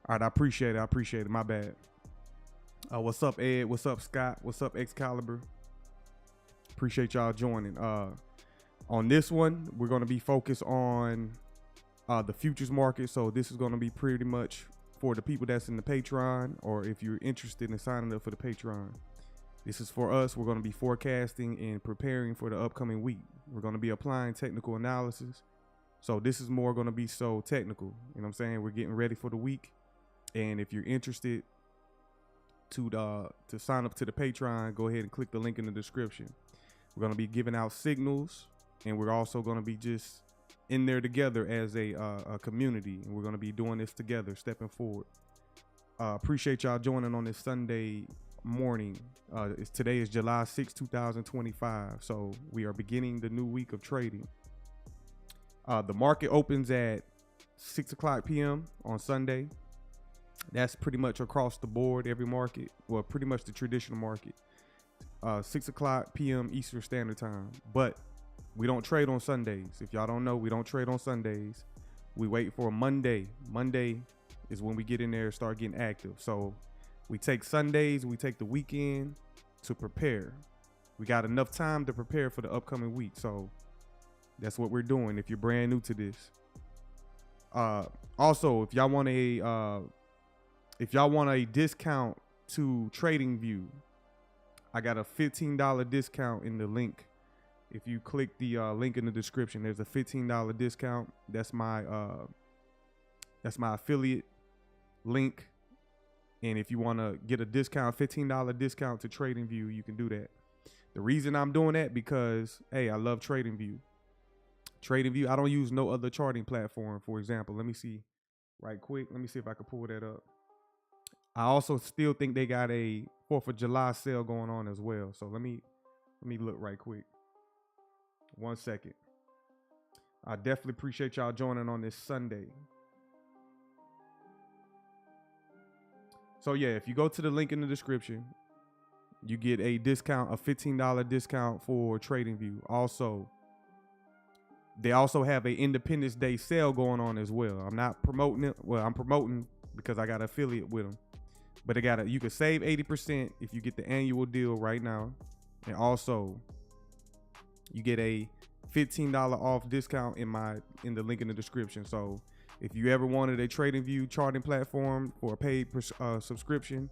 All right, I appreciate it. I appreciate it. My bad. What's up, Ed? What's up, Scott? What's up, Excalibur? Appreciate y'all joining. On this one, we're going to be focused on the futures market. So this is going to be pretty much for the people that's in the Patreon, or if you're interested in signing up for the Patreon. This is for us. We're going to be forecasting and preparing for the upcoming week. We're going to be applying technical analysis. So this is more going to be so technical. You know what I'm saying? We're getting ready for the week. And if you're interested to sign up to the Patreon, go ahead and click the link in the description. We're going to be giving out signals, and we're also going to be just in there together as a community. And we're going to be doing this together, stepping forward. Appreciate y'all joining on this Sunday morning. Today is July 6, 2025. So we are beginning the new week of trading. The market opens at 6 o'clock p.m. on Sunday. That's pretty much across the board, every market. Well, pretty much the traditional market. 6 o'clock p.m. Eastern Standard Time. But we don't trade on Sundays. If y'all don't know, we don't trade on Sundays. We wait for Monday. Monday is when we get in there and start getting active. So we take Sundays, we take the weekend to prepare. We got enough time to prepare for the upcoming week. So that's what we're doing if you're brand new to this. Also, if y'all want a discount to TradingView, I got a $15 discount in the link. If you click the link in the description, there's a $15 discount. That's my affiliate link. And if you want to get a discount, $15 discount to TradingView, you can do that. The reason I'm doing that because, hey, I love TradingView. TradingView, I don't use no other charting platform. For example, let me see right quick. Let me see if I can pull that up. I also still think they got a 4th of July sale going on as well. So let me look right quick. 1 second. I definitely appreciate y'all joining on this Sunday. So yeah, if you go to the link in the description, you get a discount, a $15 discount for TradingView. Also, they also have a Independence Day sale going on as well. I'm not promoting it. Well, I'm promoting because I got an affiliate with them. But you can save 80% if you get the annual deal right now. And also, you get a $15 off discount in the link in the description. So if you ever wanted a TradingView charting platform for a paid subscription,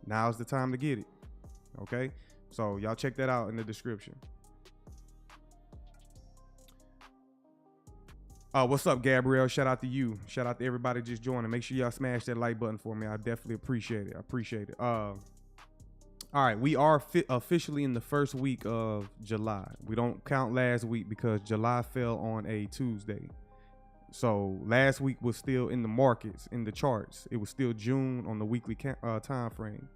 now's the time to get it. Okay? So y'all check that out in the description. What's up, Gabrielle? Shout out to you. Shout out to everybody just joining. Make sure y'all smash that like button for me. I definitely appreciate it. I appreciate it. All right, we are officially in the first week of July. We don't count last week because July fell on a Tuesday. So last week was still in the markets, in the charts. It was still June on the weekly time frame.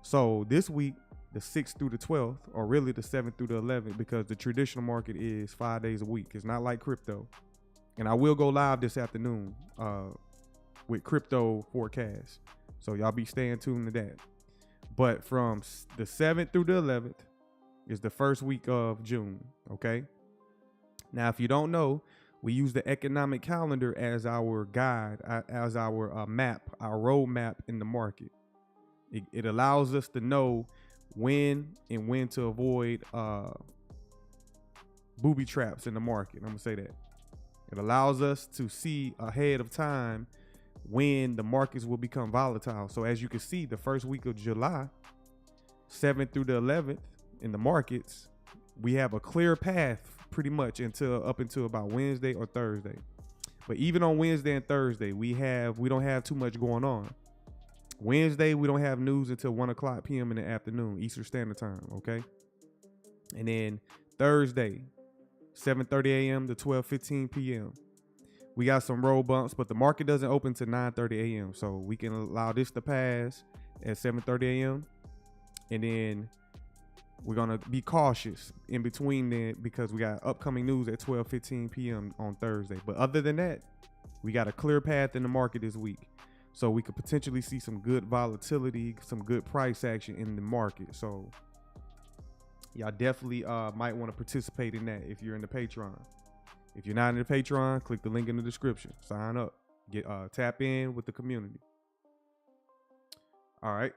So this week, the 6th through the 12th, or really the 7th through the 11th, because the traditional market is 5 days a week. It's not like crypto. And I will go live this afternoon with crypto forecast. So y'all be staying tuned to that. But from the 7th through the 11th is the first week of June, okay? Now, if you don't know, we use the economic calendar as our guide, as our map, our roadmap in the market. It allows us to know when to avoid booby traps in the market. I'm gonna say that. It allows us to see ahead of time when the markets will become volatile. So as you can see, the first week of July, 7th through the 11th in the markets, we have a clear path pretty much up until about Wednesday or Thursday. But even on Wednesday and Thursday, we don't have too much going on. Wednesday, we don't have news until 1 o'clock p.m. in the afternoon, Eastern Standard Time, okay? And then Thursday, 7:30 a.m. to 12:15 p.m. We got some roll bumps, but the market doesn't open till 9:30 a.m. So we can allow this to pass at 7:30 a.m. And then we're going to be cautious in between then because we got upcoming news at 12:15 p.m. on Thursday. But other than that, we got a clear path in the market this week. So we could potentially see some good volatility, some good price action in the market. So y'all definitely might want to participate in that if you're in the Patreon. If you're not in the Patreon, click the link in the description. Sign up. Get tap in with the community. All right.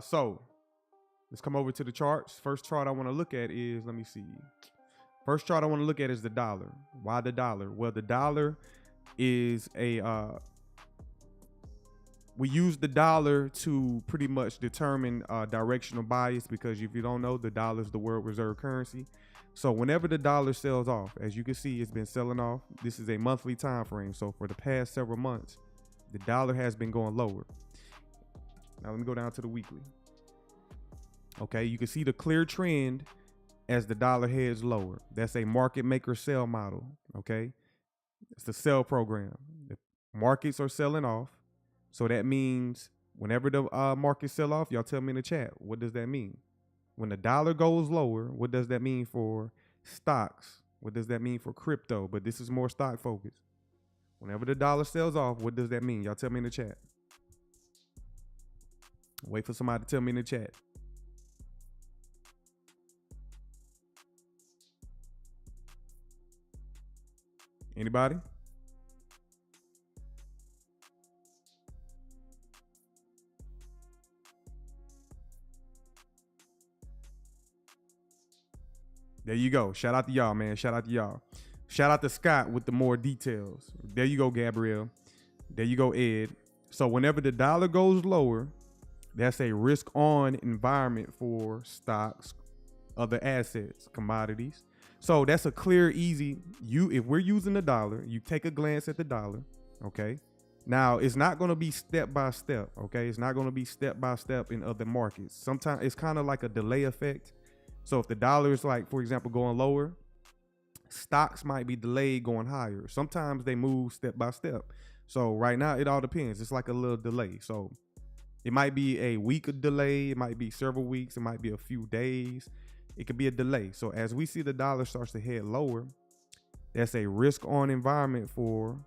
So let's come over to the charts. First chart I want to look at is, let me see. First chart I want to look at is the dollar. Why the dollar? Well, the dollar is we use the dollar to pretty much determine directional bias, because if you don't know, the dollar is the world reserve currency. So whenever the dollar sells off, as you can see, it's been selling off. This is a monthly time frame. So for the past several months, the dollar has been going lower. Now let me go down to the weekly. Okay, you can see the clear trend as the dollar heads lower. That's a market maker sell model. Okay, it's the sell program. The markets are selling off. So that means whenever the markets sell off, y'all tell me in the chat, what does that mean? When the dollar goes lower, what does that mean for stocks? What does that mean for crypto? But this is more stock focused. Whenever the dollar sells off, what does that mean? Y'all tell me in the chat. Wait for somebody to tell me in the chat. Anybody? There you go. Shout out to y'all, man. Shout out to y'all. Shout out to Scott with the more details. There you go, Gabrielle. There you go, Ed. So whenever the dollar goes lower, that's a risk on environment for stocks, other assets, commodities. So that's a clear, easy, if we're using the dollar, you take a glance at the dollar, okay? Now, it's not going to be step by step, okay? It's not going to be step by step in other markets. Sometimes it's kind of like a delay effect. So if the dollar is, like, for example, going lower, stocks might be delayed going higher. Sometimes they move step by step. So right now, it all depends. It's like a little delay. So it might be a week of delay. It might be several weeks. It might be a few days. It could be a delay. So as we see the dollar starts to head lower, that's a risk on environment for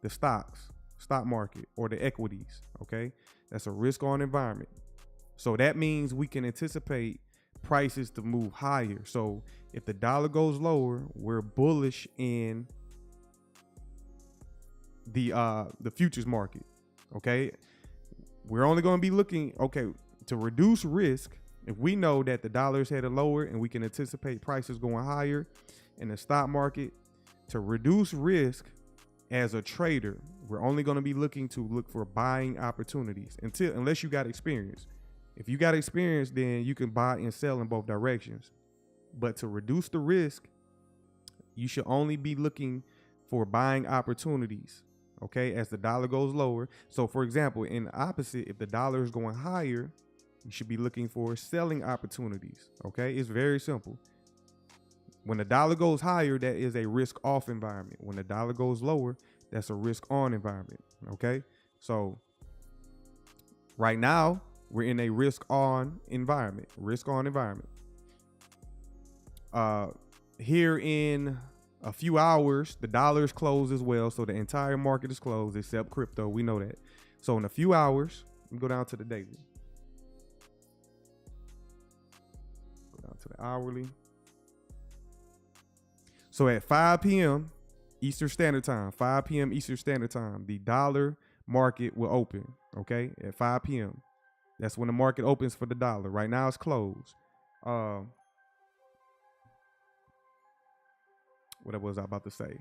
the stock market, or the equities, okay? That's a risk on environment. So that means we can anticipate prices to move higher. So if the dollar goes lower, we're bullish in the futures market, okay? We're only going to be looking, okay, to reduce risk. If we know that the dollar is headed lower and we can anticipate prices going higher in the stock market, to reduce risk as a trader, we're only going to be looking for buying opportunities unless you got experience. If you got experience, then you can buy and sell in both directions. But to reduce the risk, you should only be looking for buying opportunities, okay, as the dollar goes lower. So for example, in the opposite, if the dollar is going higher, you should be looking for selling opportunities, okay? It's very simple. When the dollar goes higher, that is a risk off environment. When the dollar goes lower, that's a risk on environment, okay? So right now, we're in a risk on environment. Here in a few hours, the dollar is closed as well. So the entire market is closed except crypto. We know that. So in a few hours, we go down to the daily. Go down to the hourly. So at 5 p.m. Eastern Standard Time, the dollar market will open, okay, at 5 p.m. That's when the market opens for the dollar. Right now it's closed. What was I about to say?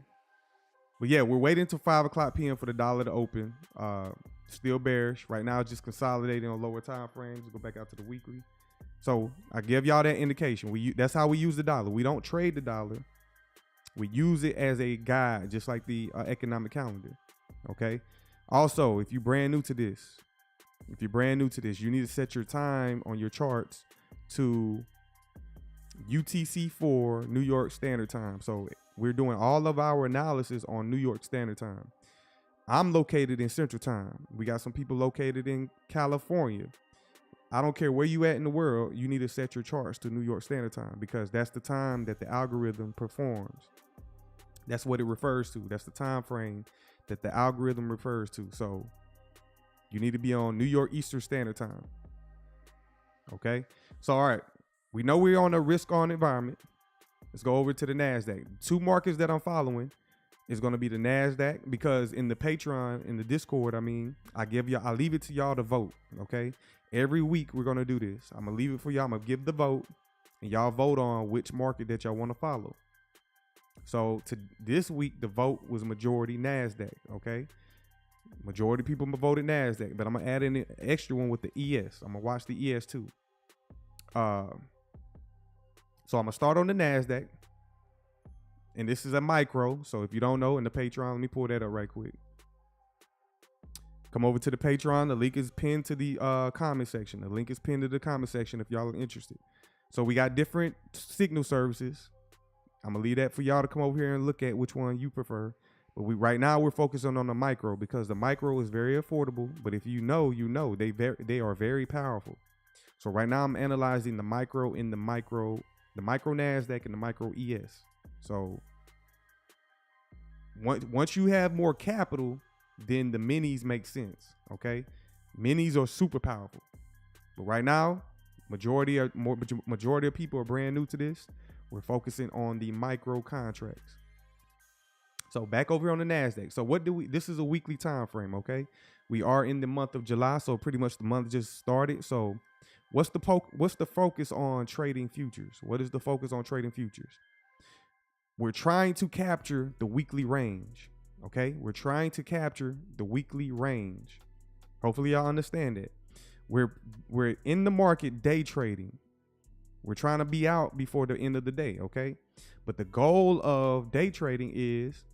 But yeah, we're waiting until 5 o'clock p.m. for the dollar to open. Still bearish. Right now, just consolidating on lower time frames. Go back out to the weekly. So I give y'all that indication. That's how we use the dollar. We don't trade the dollar. We use it as a guide, just like the economic calendar. Okay. Also, if you're brand new to this, you need to set your time on your charts to UTC4 New York Standard Time. So we're doing all of our analysis on New York Standard Time. I'm located in Central Time. We got some people located in California. I don't care where you at in the world, you need to set your charts to New York Standard Time because that's the time that the algorithm performs. That's what it refers to. That's the time frame that the algorithm refers to. So you need to be on New York Eastern Standard Time. Okay. So, all right. We know we're on a risk on environment. Let's go over to the Nasdaq. 2 markets that I'm following is going to be the Nasdaq because in the Patreon, in the Discord, I leave it to y'all to vote. Okay. Every week we're going to do this. I'm going to leave it for y'all. I'm going to give the vote and y'all vote on which market that y'all want to follow. So to this week, the vote was majority Nasdaq. Okay. Majority of people voted Nasdaq, but I'm going to add in an extra one with the ES. I'm going to watch the ES too. So I'm going to start on the Nasdaq. And this is a micro. So if you don't know, in the Patreon, let me pull that up right quick. Come over to the Patreon. The link is pinned to the comment section. The link is pinned to the comment section if y'all are interested. So we got different signal services. I'm going to leave that for y'all to come over here and look at which one you prefer. But right now we're focusing on the micro because the micro is very affordable. But if you know, they are very powerful. So right now I'm analyzing the micro in the micro Nasdaq and the micro ES. So once you have more capital, then the minis make sense. Okay, minis are super powerful, but right now, majority of people are brand new to this. We're focusing on the micro contracts. So back over on the Nasdaq. So this is a weekly time frame. Okay, we are in the month of July, so pretty much the month just started. So what's the focus on trading futures? What is the focus on trading futures? We're trying to capture the weekly range. Okay, we're trying to capture the weekly range. Hopefully y'all understand it. We're in the market day trading. We're trying to be out before the end of the day. Okay, but the goal of day trading is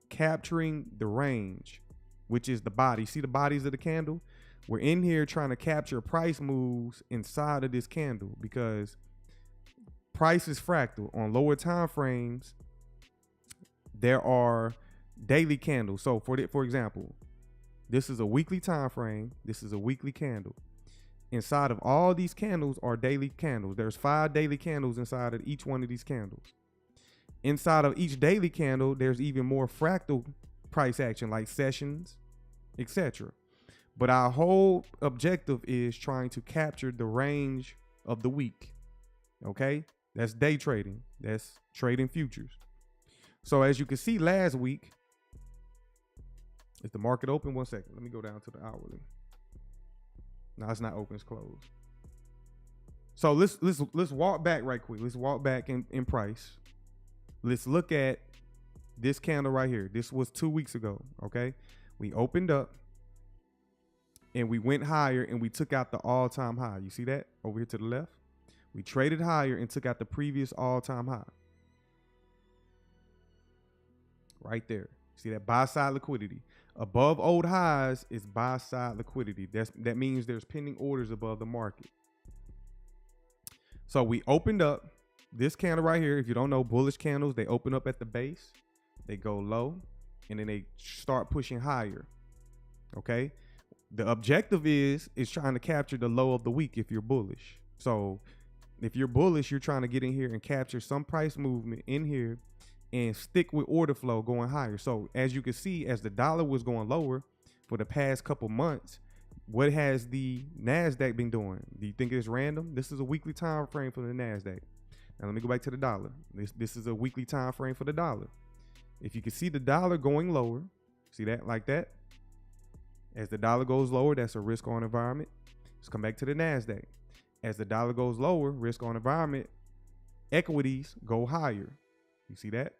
capturing the range, which is the body. See the bodies of the candle? We're in here trying to capture price moves inside of this candle because price is fractal. On lower time frames, there are daily candles. So for example, this is a weekly time frame. This is a weekly candle. Inside of all these candles are daily candles. There's 5 daily candles inside of each one of these candles. Inside of each daily candle, there's even more fractal price action like sessions, etc. But our whole objective is trying to capture the range of the week. Okay, that's day trading. That's trading futures. So as you can see last week, is the market open? 1 second. Let me go down to the hourly. No, it's not open. It's closed. So let's walk back right quick. Let's walk back in price. Let's look at this candle right here. This was 2 weeks ago. Okay, we opened up and we went higher and we took out the all-time high. You see that over here to the left? We traded higher and took out the previous all-time high. Right there. See that buy side liquidity. Above old highs is buy side liquidity. That means there's pending orders above the market. So we opened up this candle right here. If you don't know, bullish candles, they open up at the base, they go low, and then they start pushing higher. Okay. The objective is trying to capture the low of the week if you're bullish. So if you're bullish, you're trying to get in here and capture some price movement in here and stick with order flow going higher. So as you can see, as the dollar was going lower for the past couple months, what has the Nasdaq been doing? Do you think it's random? This is a weekly time frame for the Nasdaq. Now let me go back to the dollar. This is a weekly time frame for the dollar. If you can see the dollar going lower, see that like that? As the dollar goes lower, that's a risk on environment. Let's come back to the Nasdaq. As the dollar goes lower, risk on environment, equities go higher. You see that?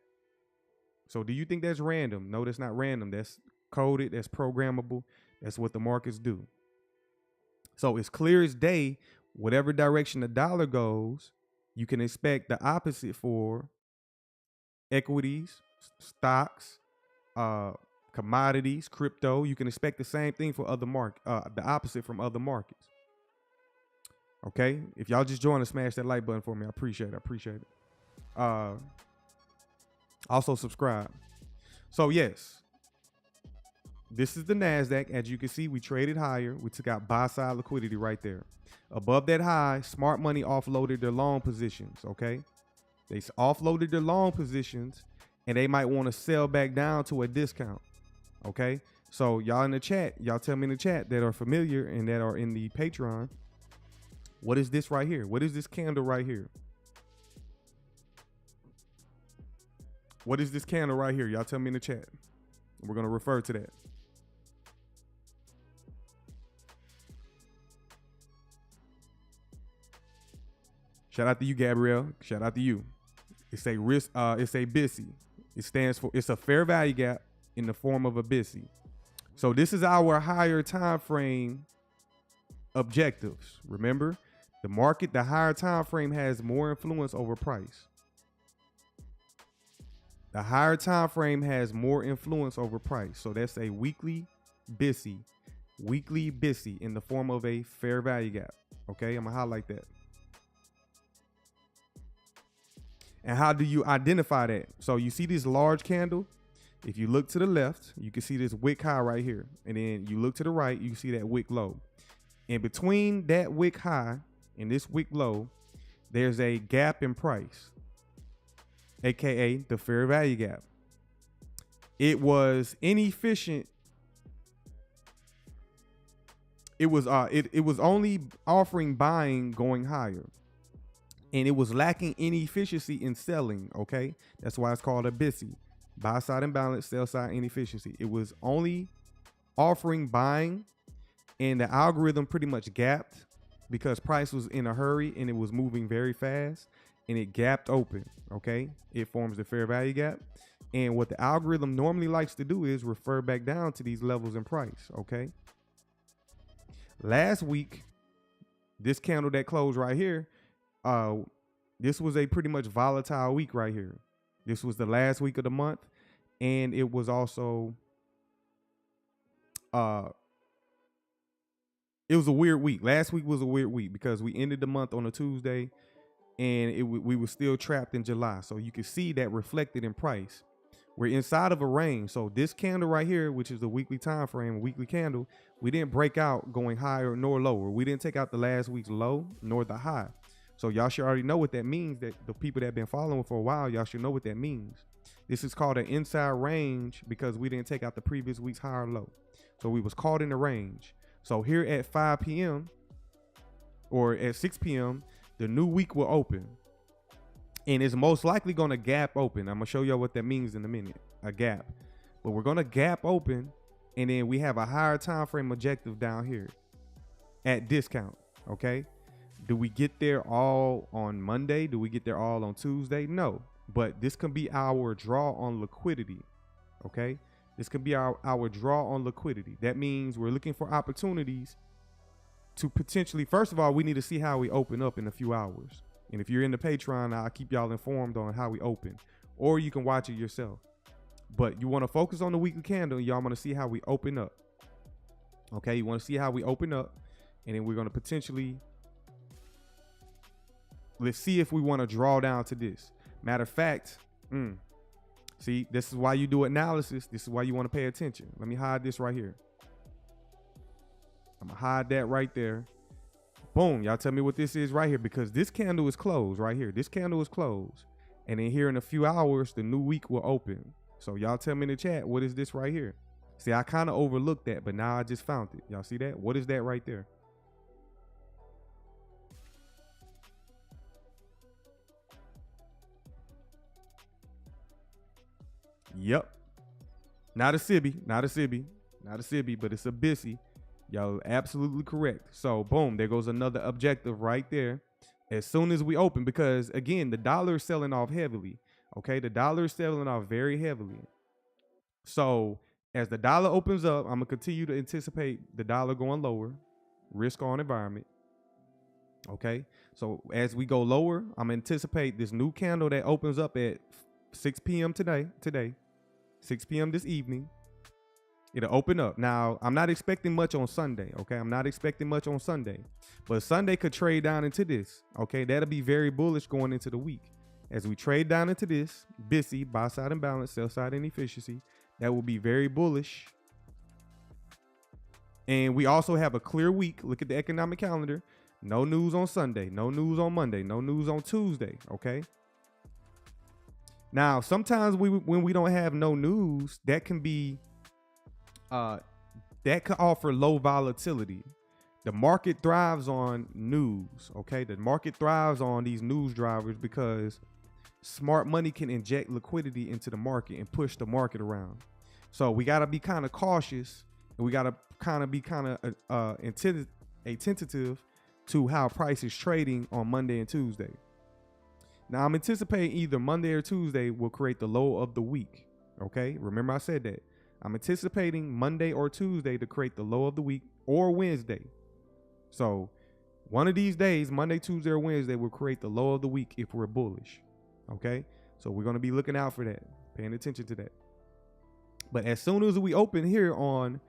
So do you think that's random? No, that's not random. That's coded. That's programmable. That's what the markets do. So it's clear as day, whatever direction the dollar goes, you can expect the opposite for equities, stocks, commodities, crypto. You can expect the same thing for other the opposite from other markets. Okay, if y'all just join us, smash that like button for me. I appreciate it. Also subscribe. So yes, this is the Nasdaq. As you can see, we traded higher. We took out buy side liquidity right there. Above that high, smart money offloaded their long positions. Okay, they offloaded their long positions, and they might want to sell back down to a discount. Okay, so y'all in the chat, y'all tell me in the chat that are familiar and that are in the Patreon. What is this right here? What is this candle right here? What is this candle right here? Y'all tell me in the chat. We're going to refer to that. Shout out to you, Gabrielle. Shout out to you. It's a risk. It's a BISI. It stands for, it's a fair value gap in the form of a BISI. So this is our higher time frame objectives. Remember, the market, the higher time frame has more influence over price. The higher time frame has more influence over price. So that's a weekly BISI in the form of a fair value gap. Okay, I'm gonna highlight that. And how do you identify that? So you see this large candle. If you look to the left, you can see this wick high right here. And then you look to the right, you see that wick low. In between that wick high and this wick low, there's a gap in price, aka the fair value gap. It was inefficient. It was only offering buying going higher, and it was lacking any efficiency in selling. Okay, that's why it's called a BISI, buy side imbalance, sell side inefficiency. It was only offering buying, and the algorithm pretty much gapped because price was in a hurry and it was moving very fast, and it gapped open. Okay, it forms the fair value gap, and what the algorithm normally likes to do is refer back down to these levels in price. Okay, last week, this candle that closed right here, this was a pretty much volatile week right here. This was the last week of the month, and it was also it was a weird week. Last week was a weird week because we ended the month on a Tuesday, and we were still trapped in July. So you can see that reflected in price. We're inside of a range. So this candle right here, which is the weekly time frame, weekly candle, we didn't break out going higher nor lower. We didn't take out the last week's low nor the high. So y'all should already know what that means. That the people that have been following for a while, y'all should know what that means. This is called an inside range because we didn't take out the previous week's high or low. So we was caught in the range. So here at 5 p.m. or at 6 p.m., the new week will open. And it's most likely going to gap open. I'm going to show y'all what that means in a minute, a gap. But we're going to gap open, and then we have a higher time frame objective down here at discount, okay? Do we get there all on Monday? Do we get there all on Tuesday? No, but this can be our draw on liquidity, okay? This could be our draw on liquidity. That means we're looking for opportunities to potentially, first of all, we need to see how we open up in a few hours. And if you're in the Patreon, I'll keep y'all informed on how we open, or you can watch it yourself. But you want to focus on the weekly candle, and y'all want to see how we open up. Okay, you want to see how we open up, and then we're going to potentially, let's see if we want to draw down to this. Matter of fact, see, this is why you do analysis. This is why you want to pay attention. Let me hide this right here. I'm going to hide that right there. Boom. Y'all tell me what this is right here, because this candle is closed right here. This candle is closed. And then here in a few hours, the new week will open. So y'all tell me in the chat, what is this right here? See, I kind of overlooked that, but now I just found it. Y'all see that? What is that right there? Yep. Not a SIBI, but it's a BISI. Y'all absolutely correct. So boom, there goes another objective right there. As soon as we open, because again, the dollar is selling off heavily. Okay, the dollar is selling off very heavily. So as the dollar opens up, I'm gonna continue to anticipate the dollar going lower, risk on environment. Okay, so as we go lower, I'm gonna anticipate this new candle that opens up at 6 p.m. today, 6 p.m. this evening. It'll open up. Now, I'm not expecting much on Sunday, okay? I'm not expecting much on Sunday. But Sunday could trade down into this, okay? That'll be very bullish going into the week. As we trade down into this, BISI, buy side imbalance, sell side inefficiency, that will be very bullish. And we also have a clear week. Look at the economic calendar. No news on Sunday, no news on Monday, no news on Tuesday, okay? Now, sometimes when we don't have no news, that can be that could offer low volatility. The market thrives on news, okay? The market thrives on these news drivers because smart money can inject liquidity into the market and push the market around. So we got to be kind of cautious, and we got to kind of be attentive to how price is trading on Monday and Tuesday. Now, I'm anticipating either Monday or Tuesday will create the low of the week, okay? Remember I said that. I'm anticipating Monday or Tuesday to create the low of the week, or Wednesday. So one of these days, Monday, Tuesday, or Wednesday, will create the low of the week if we're bullish. Okay. So we're going to be looking out for that, paying attention to that. But as soon as we open here on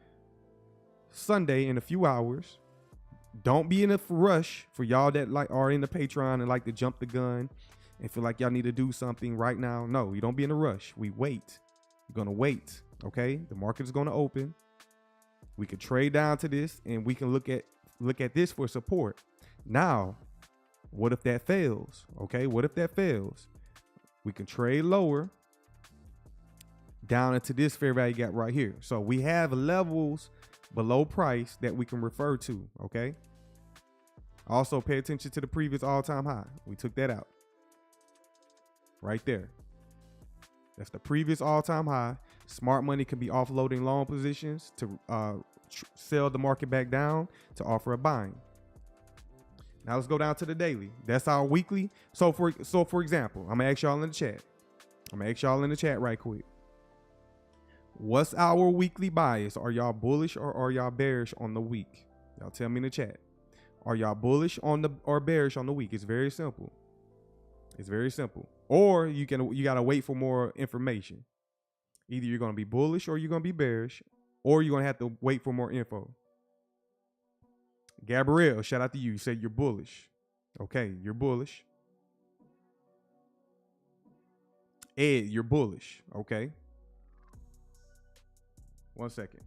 Sunday in a few hours, don't be in a rush. For y'all that are in the Patreon and like to jump the gun and feel like y'all need to do something right now. No, you don't be in a rush. We wait. You're going to wait. Okay, the market is going to open. We could trade down to this, and we can look at this for support. Now, what if that fails? Okay, what if that fails? We can trade lower down into this fair value gap right here. So we have levels below price that we can refer to. Okay. Also, pay attention to the previous all-time high. We took that out right there. That's the previous all-time high. Smart money can be offloading long positions to sell the market back down to offer a buying. Now let's go down to the daily. That's our weekly. So for example, I'm gonna ask y'all in the chat. I'm gonna ask y'all in the chat right quick. What's our weekly bias? Are y'all bullish or are y'all bearish on the week? Y'all tell me in the chat. Are y'all bullish on the or bearish on the week? It's very simple. It's very simple. Or you gotta wait for more information. Either you're gonna be bullish or you're gonna be bearish, or you're gonna have to wait for more info. Gabrielle, shout out to you. You said you're bullish. Okay, you're bullish. Ed, you're bullish. Okay. 1 second.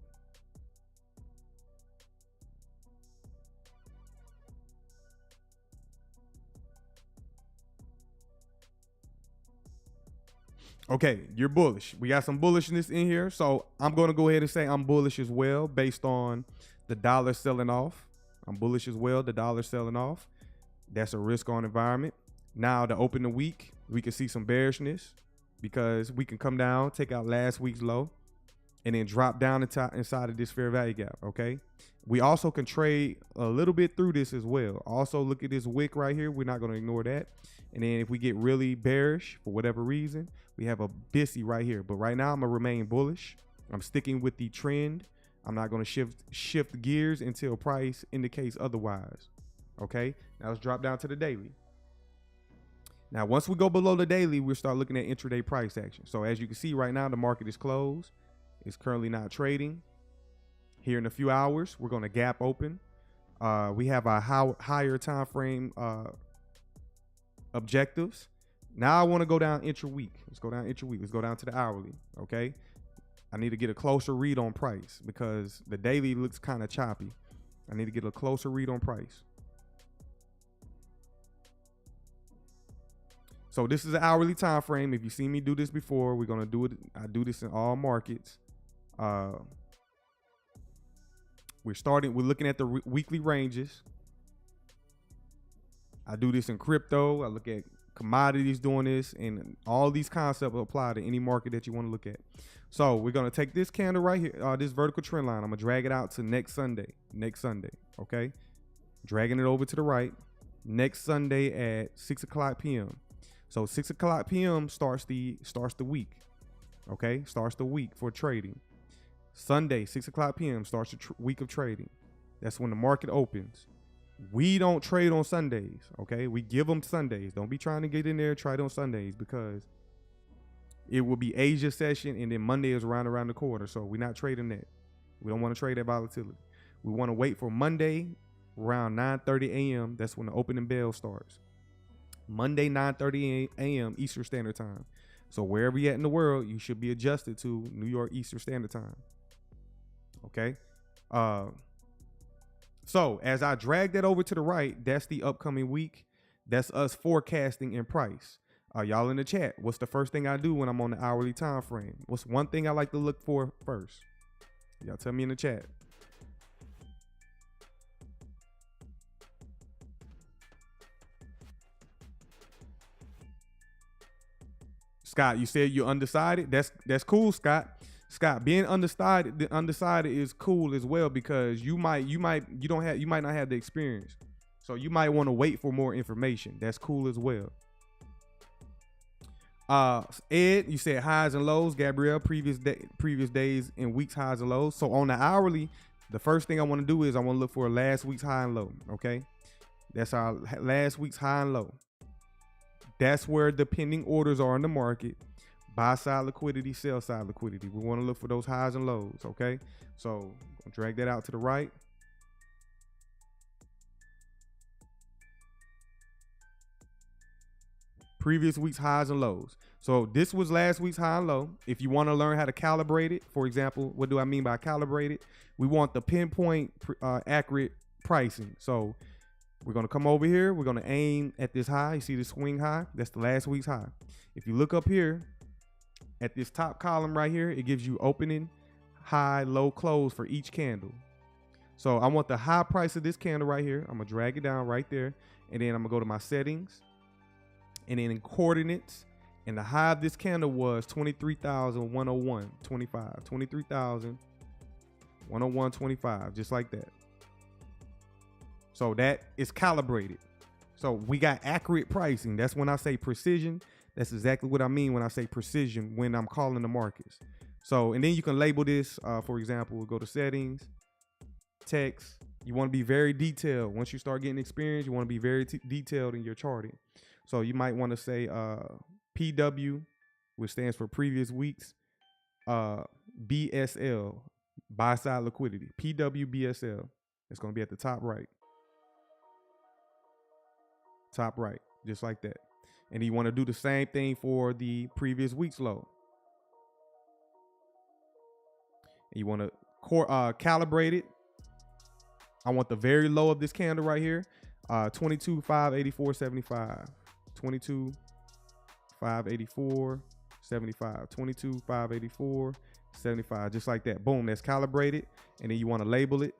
Okay, you're bullish. We got some bullishness in here. So I'm going to go ahead and say I'm bullish as well based on the dollar selling off. I'm bullish as well. The dollar selling off. That's a risk on environment. Now to open the week, we can see some bearishness because we can come down, take out last week's low, and then drop down inside of this fair value gap, okay? We also can trade a little bit through this as well. Also, look at this wick right here. We're not going to ignore that. And then if we get really bearish for whatever reason, we have a BISI right here. But right now, I'm going to remain bullish. I'm sticking with the trend. I'm not going to shift gears until price indicates otherwise, okay? Now, let's drop down to the daily. Now, once we go below the daily, we'll start looking at intraday price action. So as you can see right now, the market is closed. It's currently not trading. Here in a few hours, we're going to gap open. We have our higher time frame objectives. Now I want to go down intra-week. Let's go down intra-week. Let's go down to the hourly, okay? I need to get a closer read on price because the daily looks kind of choppy. I need to get a closer read on price. So this is an hourly time frame. If you see me do this before, we're going to do it. I do this in all markets. We're looking at the weekly ranges. I do this in crypto. I look at commodities doing this, and all these concepts apply to any market that you want to look at. So we're gonna take this candle right here, this vertical trend line. I'm gonna drag it out to next Sunday. Next Sunday, okay? Dragging it over to the right. Next Sunday at 6 o'clock p.m. So 6 o'clock p.m. starts the week. Okay, starts the week for trading. Sunday, 6 o'clock p.m. starts the week of trading. That's when the market opens. We don't trade on Sundays, okay? We give them Sundays. Don't be trying to get in there and trade on Sundays, because it will be Asia session and then Monday is around the corner. So we're not trading that. We don't want to trade that volatility. We want to wait for Monday around 9:30 a.m. That's when the opening bell starts. Monday, 9:30 a.m. Eastern Standard Time. So wherever you're at in the world, you should be adjusted to New York Eastern Standard Time. Okay. So as I drag that over to the right, that's the upcoming week. That's us forecasting in price. Y'all in the chat, what's the first thing I do when I'm on the hourly time frame? What's one thing I like to look for first? Y'all tell me in the chat. Scott, you said you're undecided. That's cool, Scott. Scott, being undecided is cool as well, because you might not have the experience. So you might want to wait for more information. That's cool as well. Ed, you said highs and lows. Gabrielle, previous days and weeks highs and lows. So on the hourly, the first thing I want to do is I want to look for last week's high and low. Okay, that's our last week's high and low. That's where the pending orders are in the market. Buy side liquidity, sell side liquidity. We want to look for those highs and lows. Okay, so I'll drag that out to the right. Previous week's highs and lows. So this was last week's high and low. If you want to learn how to calibrate it, for example, what do I mean by calibrate it? We want the pinpoint accurate pricing. So we're going to come over here. We're going to aim at this high. You see the swing high? That's the last week's high. If you look up here at this top column right here, it gives you opening, high, low, close for each candle. So I want the high price of this candle right here. I'm going to drag it down right there. And then I'm going to go to my settings. And then in coordinates, and the high of this candle was 23,101.25. 23,101.25, just like that. So that is calibrated. So we got accurate pricing. That's when I say precision. That's exactly what I mean when I say precision when I'm calling the markets. So, and then you can label this, for example, we'll go to settings, text. You want to be very detailed. Once you start getting experience, you want to be very detailed in your charting. So you might want to say PW, which stands for previous weeks, BSL, buy side liquidity, PW BSL. It's going to be at the top right. Top right, just like that. And you want to do the same thing for the previous week's low. And you want to calibrate it. I want the very low of this candle right here, 22,584.75. 22,584.75. 22,584.75. Just like that. Boom, that's calibrated. And then you want to label it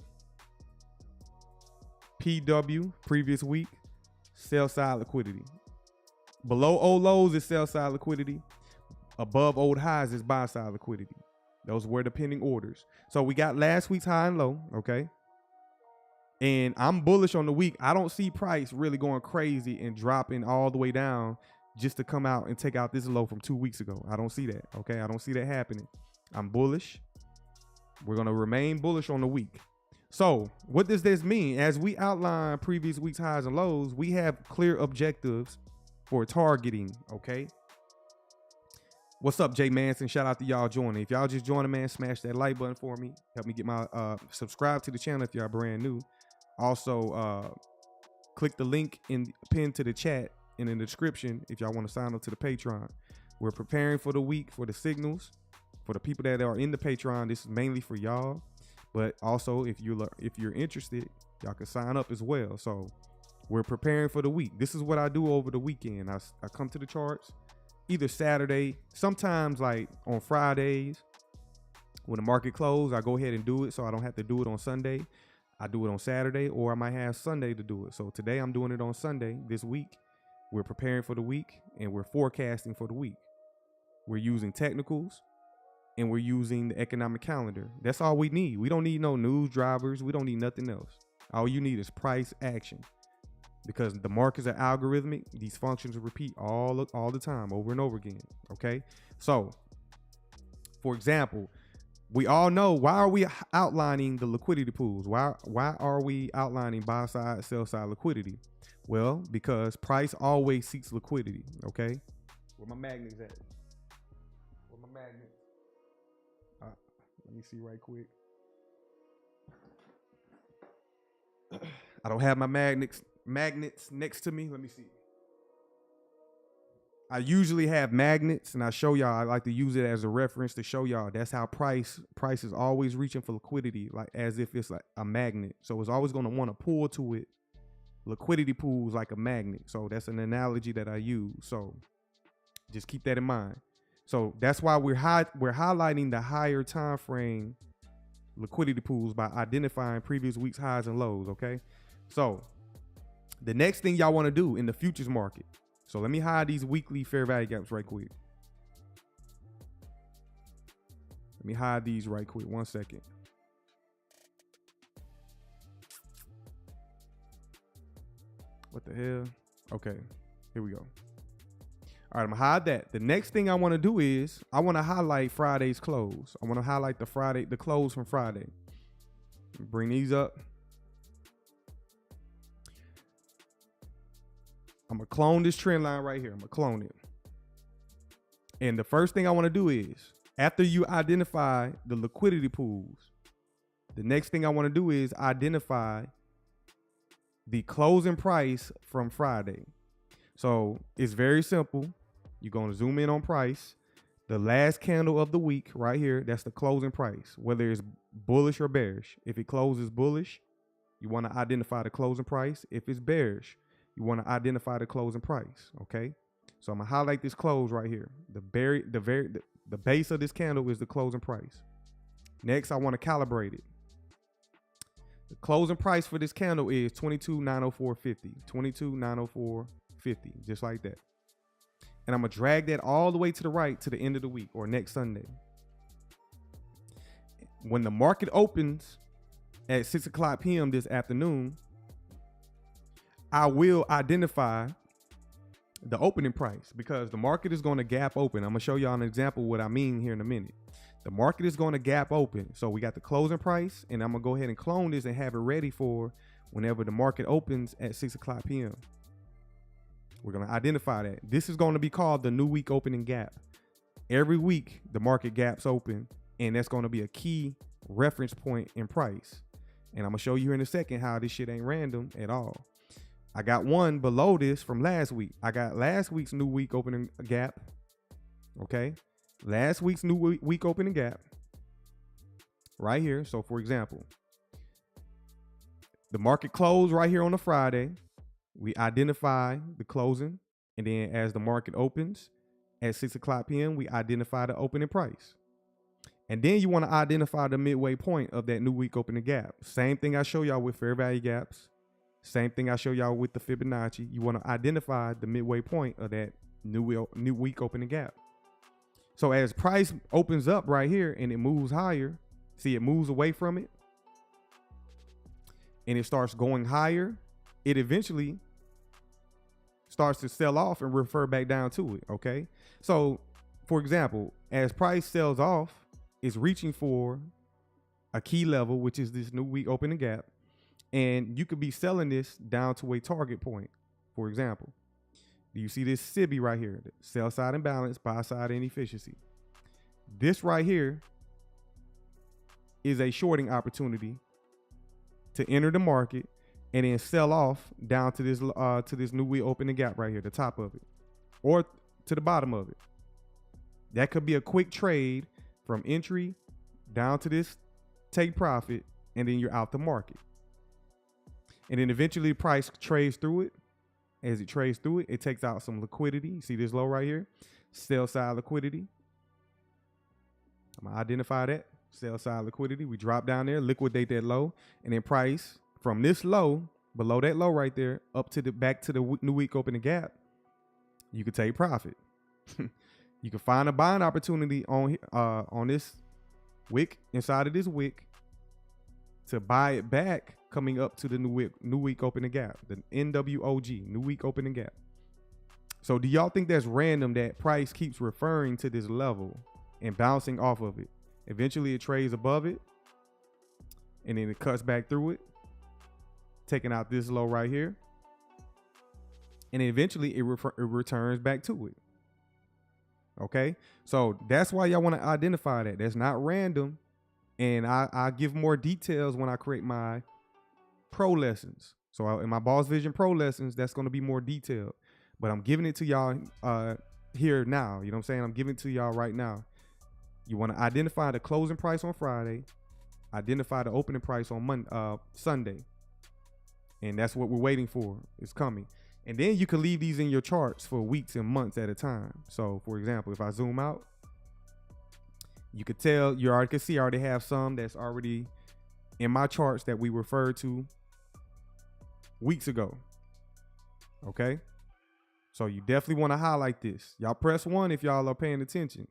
PW, previous week, sell side liquidity. Below old lows is sell side liquidity. Above old highs is buy side liquidity. Those were the pending orders. So we got last week's high and low, okay? And I'm bullish on the week. I don't see price really going crazy and dropping all the way down just to come out and take out this low from 2 weeks ago. I don't see that, okay? I don't see that happening. I'm bullish. We're going to remain bullish on the week. So what does this mean? As we outline previous week's highs and lows, we have clear objectives for targeting, okay? What's up, Jay Manson? Shout out to y'all joining. If y'all just joining, man, smash that like button for me. Help me get my subscribe to the channel if y'all brand new. Also, click the link pinned to the chat in the description if y'all want to sign up to the Patreon. We're preparing for the week for the signals. For the people that are in the Patreon, this is mainly for y'all. But also, if you're interested, y'all can sign up as well. So we're preparing for the week. This is what I do over the weekend. I come to the charts either Saturday, sometimes like on Fridays when the market closed, I go ahead and do it so I don't have to do it on Sunday. I do it on Saturday, or I might have Sunday to do it. So today I'm doing it on Sunday this week. We're preparing for the week and we're forecasting for the week. We're using technicals. and we're using the economic calendar. That's all we need. We don't need no news drivers. We don't need nothing else. All you need is price action, because the markets are algorithmic. These functions repeat all the time, over and over again. Okay, so for example, we all know, why are we outlining the liquidity pools? Why are we outlining buy side, sell side liquidity? Well, because price always seeks liquidity. Okay, where my magnets at? Where my magnets? Let me see right quick. I don't have my magnets next to me. Let me see. I usually have magnets, and I show y'all. I like to use it as a reference to show y'all that's how price is always reaching for liquidity, like as if it's like a magnet. So it's always going to want to pull to it. Liquidity pools like a magnet. So that's an analogy that I use. So just keep that in mind. So that's why we're highlighting the higher time frame liquidity pools by identifying previous week's highs and lows. Okay, so the next thing y'all want to do in the futures market. So let me hide these weekly fair value gaps right quick. Let me hide these right quick. 1 second. What the hell? Okay, here we go. All right, I'm gonna hide that. The next thing I want to do is I want to highlight Friday's close. I want to highlight the close from Friday. Bring these up. I'm gonna clone this trend line right here. I'm gonna clone it. And the first thing I want to do is, after you identify the liquidity pools, the next thing I want to do is identify the closing price from Friday. So it's very simple. You're going to zoom in on price. The last candle of the week right here, that's the closing price, whether it's bullish or bearish. If it closes bullish, you want to identify the closing price. If it's bearish, you want to identify the closing price. Okay. So I'm going to highlight this close right here. The base of this candle is the closing price. Next, I want to calibrate it. The closing price for this candle is 22,904.50. 22,904.50, just like that. And I'm going to drag that all the way to the right to the end of the week or next Sunday. When the market opens at 6 o'clock p.m. this afternoon, I will identify the opening price, because the market is going to gap open. I'm going to show y'all an example of what I mean here in a minute. The market is going to gap open. So we got the closing price, and I'm going to go ahead and clone this and have it ready for whenever the market opens at 6 o'clock p.m. We're going to identify that. This is going to be called the new week opening gap. Every week, the market gaps open, and that's going to be a key reference point in price. And I'm going to show you here in a second how this shit ain't random at all. I got one below this from last week. I got last week's new week opening gap. Okay. Last week's new week opening gap right here. So for example, the market closed right here on a Friday. We identify the closing, and then as the market opens at 6 o'clock p.m., we identify the opening price. And then you want to identify the midway point of that new week opening gap. Same thing I show y'all with fair value gaps. Same thing I show y'all with the Fibonacci. You want to identify the midway point of that new week opening gap. So as price opens up right here and it moves higher, see, it moves away from it and it starts going higher, it eventually starts to sell off and refer back down to it. Okay. So for example, as price sells off, it's reaching for a key level, which is this new week opening gap. And you could be selling this down to a target point. For example, do you see this SIBI right here? Sell side imbalance, buy side inefficiency. This right here is a shorting opportunity to enter the market and then sell off down to this new week opening gap right here, the top of it, or to the bottom of it. That could be a quick trade from entry down to this take profit, and then you're out the market. And then eventually the price trades through it. As it trades through it, it takes out some liquidity. You see this low right here? Sell side liquidity. I'm going to identify that. Sell side liquidity. We drop down there, liquidate that low, and then price from this low, below that low right there, up to the back to the new week opening gap, you could take profit. You can find a buying opportunity on this wick, inside of this wick, to buy it back coming up to the new week opening gap, the NWOG, new week opening gap. So do y'all think that's random that price keeps referring to this level and bouncing off of it? Eventually it trades above it, and then it cuts back through it, taking out this low right here, and eventually it returns back to it. Okay, so that's why y'all want to identify that. That's not random, and I give more details when I create my pro lessons. So in my Boss Vision Pro lessons, that's going to be more detailed, but I'm giving it to y'all here now. You know what I'm saying? I'm giving it to y'all right now. You want to identify the closing price on Friday, identify the opening price on Sunday, and that's what we're waiting for. It's coming. And then you can leave these in your charts for weeks and months at a time. So for example, if I zoom out, you could tell, you already can see I already have some that's already in my charts that we referred to weeks ago. Okay. So you definitely want to highlight this. Y'all press 1 if y'all are paying attention,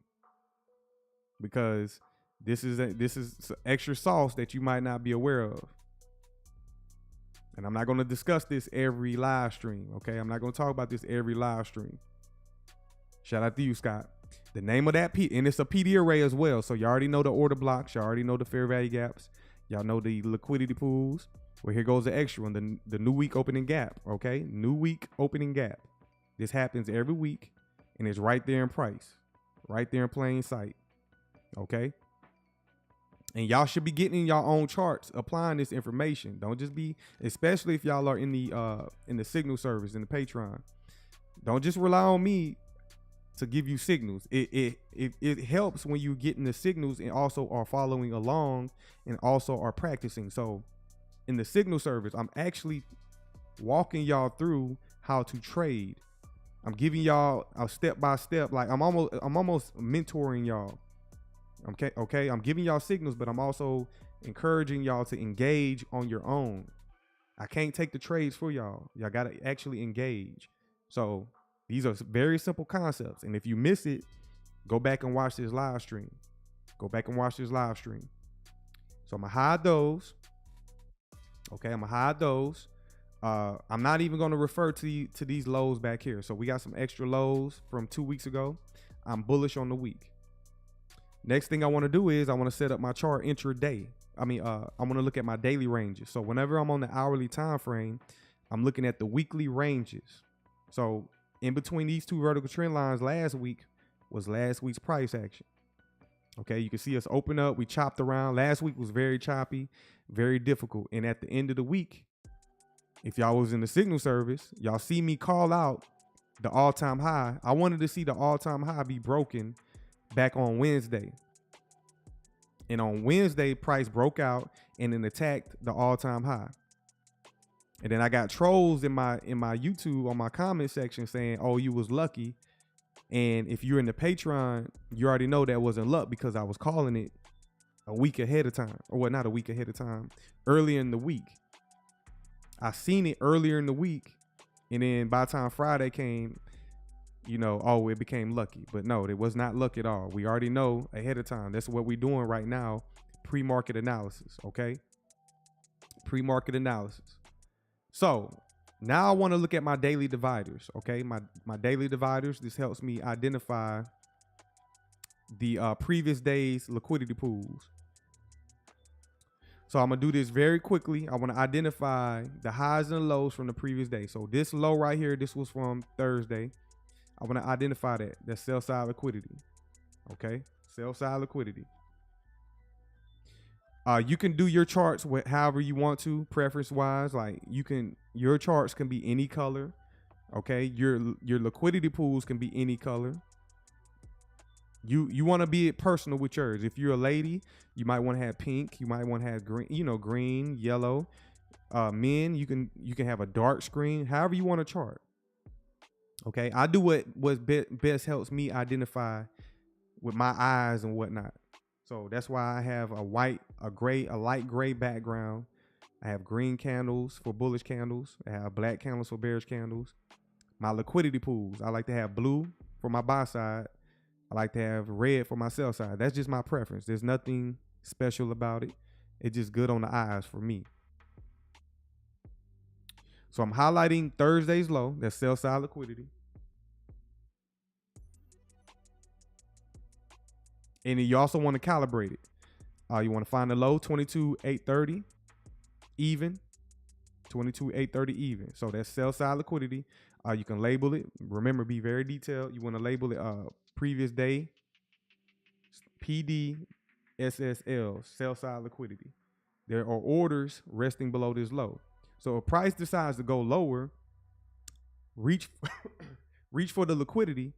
because this is extra sauce that you might not be aware of. And I'm not going to discuss this every live stream, okay? I'm not going to talk about this every live stream. Shout out to you, Scott. The name of that, and it's a PD array as well. So you already know the order blocks. You already know the fair value gaps. Y'all know the liquidity pools. Well, here goes the extra one, the new week opening gap, okay? New week opening gap. This happens every week, and it's right there in price, right there in plain sight, okay? And y'all should be getting in y'all own charts, applying this information. Don't just be, especially if y'all are in the signal service, in the Patreon. Don't just rely on me to give you signals. It helps when you get in the signals and also are following along and also are practicing. So in the signal service, I'm actually walking y'all through how to trade. I'm giving y'all a step by step, like I'm almost mentoring y'all. Okay. I'm giving y'all signals, but I'm also encouraging y'all to engage on your own. I can't take the trades for y'all. Y'all got to actually engage. So these are very simple concepts. And if you miss it, go back and watch this live stream. So I'm going to hide those. Okay. I'm going to hide those. I'm not even going to refer to these lows back here. So we got some extra lows from 2 weeks ago. I'm bullish on the week. Next thing I want to do is I want to set up my chart intraday. I want to look at my daily ranges. So whenever I'm on the hourly time frame, I'm looking at the weekly ranges. So in between these two vertical trend lines last week was last week's price action. Okay, you can see us open up. We chopped around. Last week was very choppy, very difficult. And at the end of the week, if y'all was in the signal service, y'all see me call out the all-time high. I wanted to see the all-time high be broken back on Wednesday. And on Wednesday, price broke out and then attacked the all-time high. And then I got trolls in my YouTube on my comment section saying, "Oh, you was lucky." And if you're in the Patreon, you already know that wasn't luck, because I was calling it a week ahead of time. Or well, not a week ahead of time, earlier in the week. I seen it earlier in the week, and then by the time Friday came, it became lucky. But no, it was not luck at all. We already know ahead of time. That's what we're doing right now. Pre-market analysis, okay? Pre-market analysis. So now I want to look at my daily dividers, okay? My daily dividers, this helps me identify the previous day's liquidity pools. So I'm going to do this very quickly. I want to identify the highs and lows from the previous day. So this low right here, this was from Thursday. I want to identify that. That's sell side liquidity. Okay. Sell side liquidity. You can do your charts with however you want to, preference wise. Like your charts can be any color. Okay. Your liquidity pools can be any color. You want to be personal with yours. If you're a lady, you might want to have pink. You might want to have green, green, yellow. Men, you can have a dark screen, however you want to chart. Okay, I do what best helps me identify with my eyes and whatnot. So that's why I have a light gray background. I have green candles for bullish candles. I have black candles for bearish candles. My liquidity pools, I like to have blue for my buy side, I like to have red for my sell side. That's just my preference. There's nothing special about it. It's just good on the eyes for me. So I'm highlighting Thursday's low. That's sell side liquidity. And then you also want to calibrate it. You want to find the low, 22,830 even. 22,830 even. So that's sell side liquidity. You can label it. Remember, be very detailed. You want to label it previous day, PD, SSL, sell side liquidity. There are orders resting below this low. So if price decides to go lower, reach for the liquidity.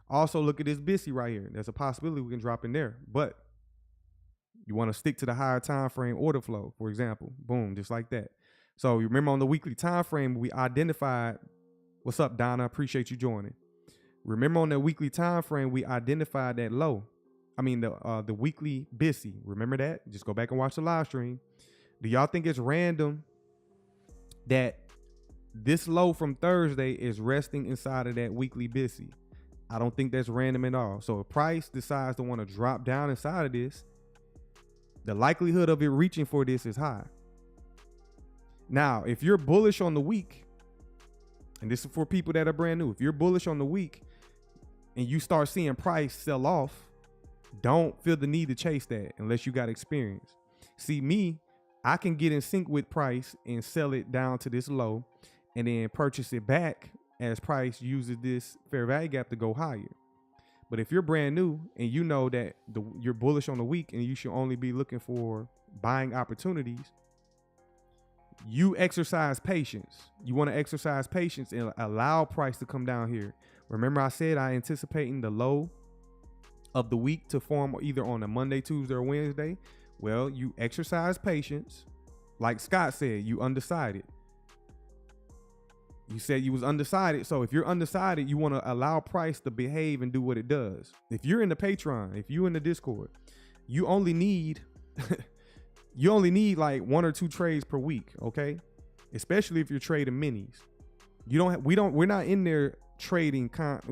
Also look at this BISI right here. There's a possibility we can drop in there, but you want to stick to the higher time frame order flow, for example. Boom, just like that. So you remember on the weekly time frame, we identified, what's up, Donna? Appreciate you joining. Remember on the weekly time frame, we identified that low. I mean the weekly BISI. Remember that? Just go back and watch the live stream. Do y'all think it's random that this low from Thursday is resting inside of that weekly BISI? I don't think that's random at all. So if price decides to want to drop down inside of this, the likelihood of it reaching for this is high. Now, if you're bullish on the week, and this is for people that are brand new, if you're bullish on the week and you start seeing price sell off, don't feel the need to chase that unless you got experience. See, me, I can get in sync with price and sell it down to this low and then purchase it back as price uses this fair value gap to go higher. But if you're brand new and you know that you're bullish on the week and you should only be looking for buying opportunities, you exercise patience. You want to exercise patience and allow price to come down here. Remember I said I anticipating the low of the week to form either on a Monday, Tuesday, or Wednesday. Well, you exercise patience. Like Scott said, you undecided. You said you was undecided. So if you're undecided, you want to allow price to behave and do what it does. If you're in the Patreon, if you're in the Discord, you only need like 1 or 2 trades per week, okay? Especially if you're trading minis. We're not in there trading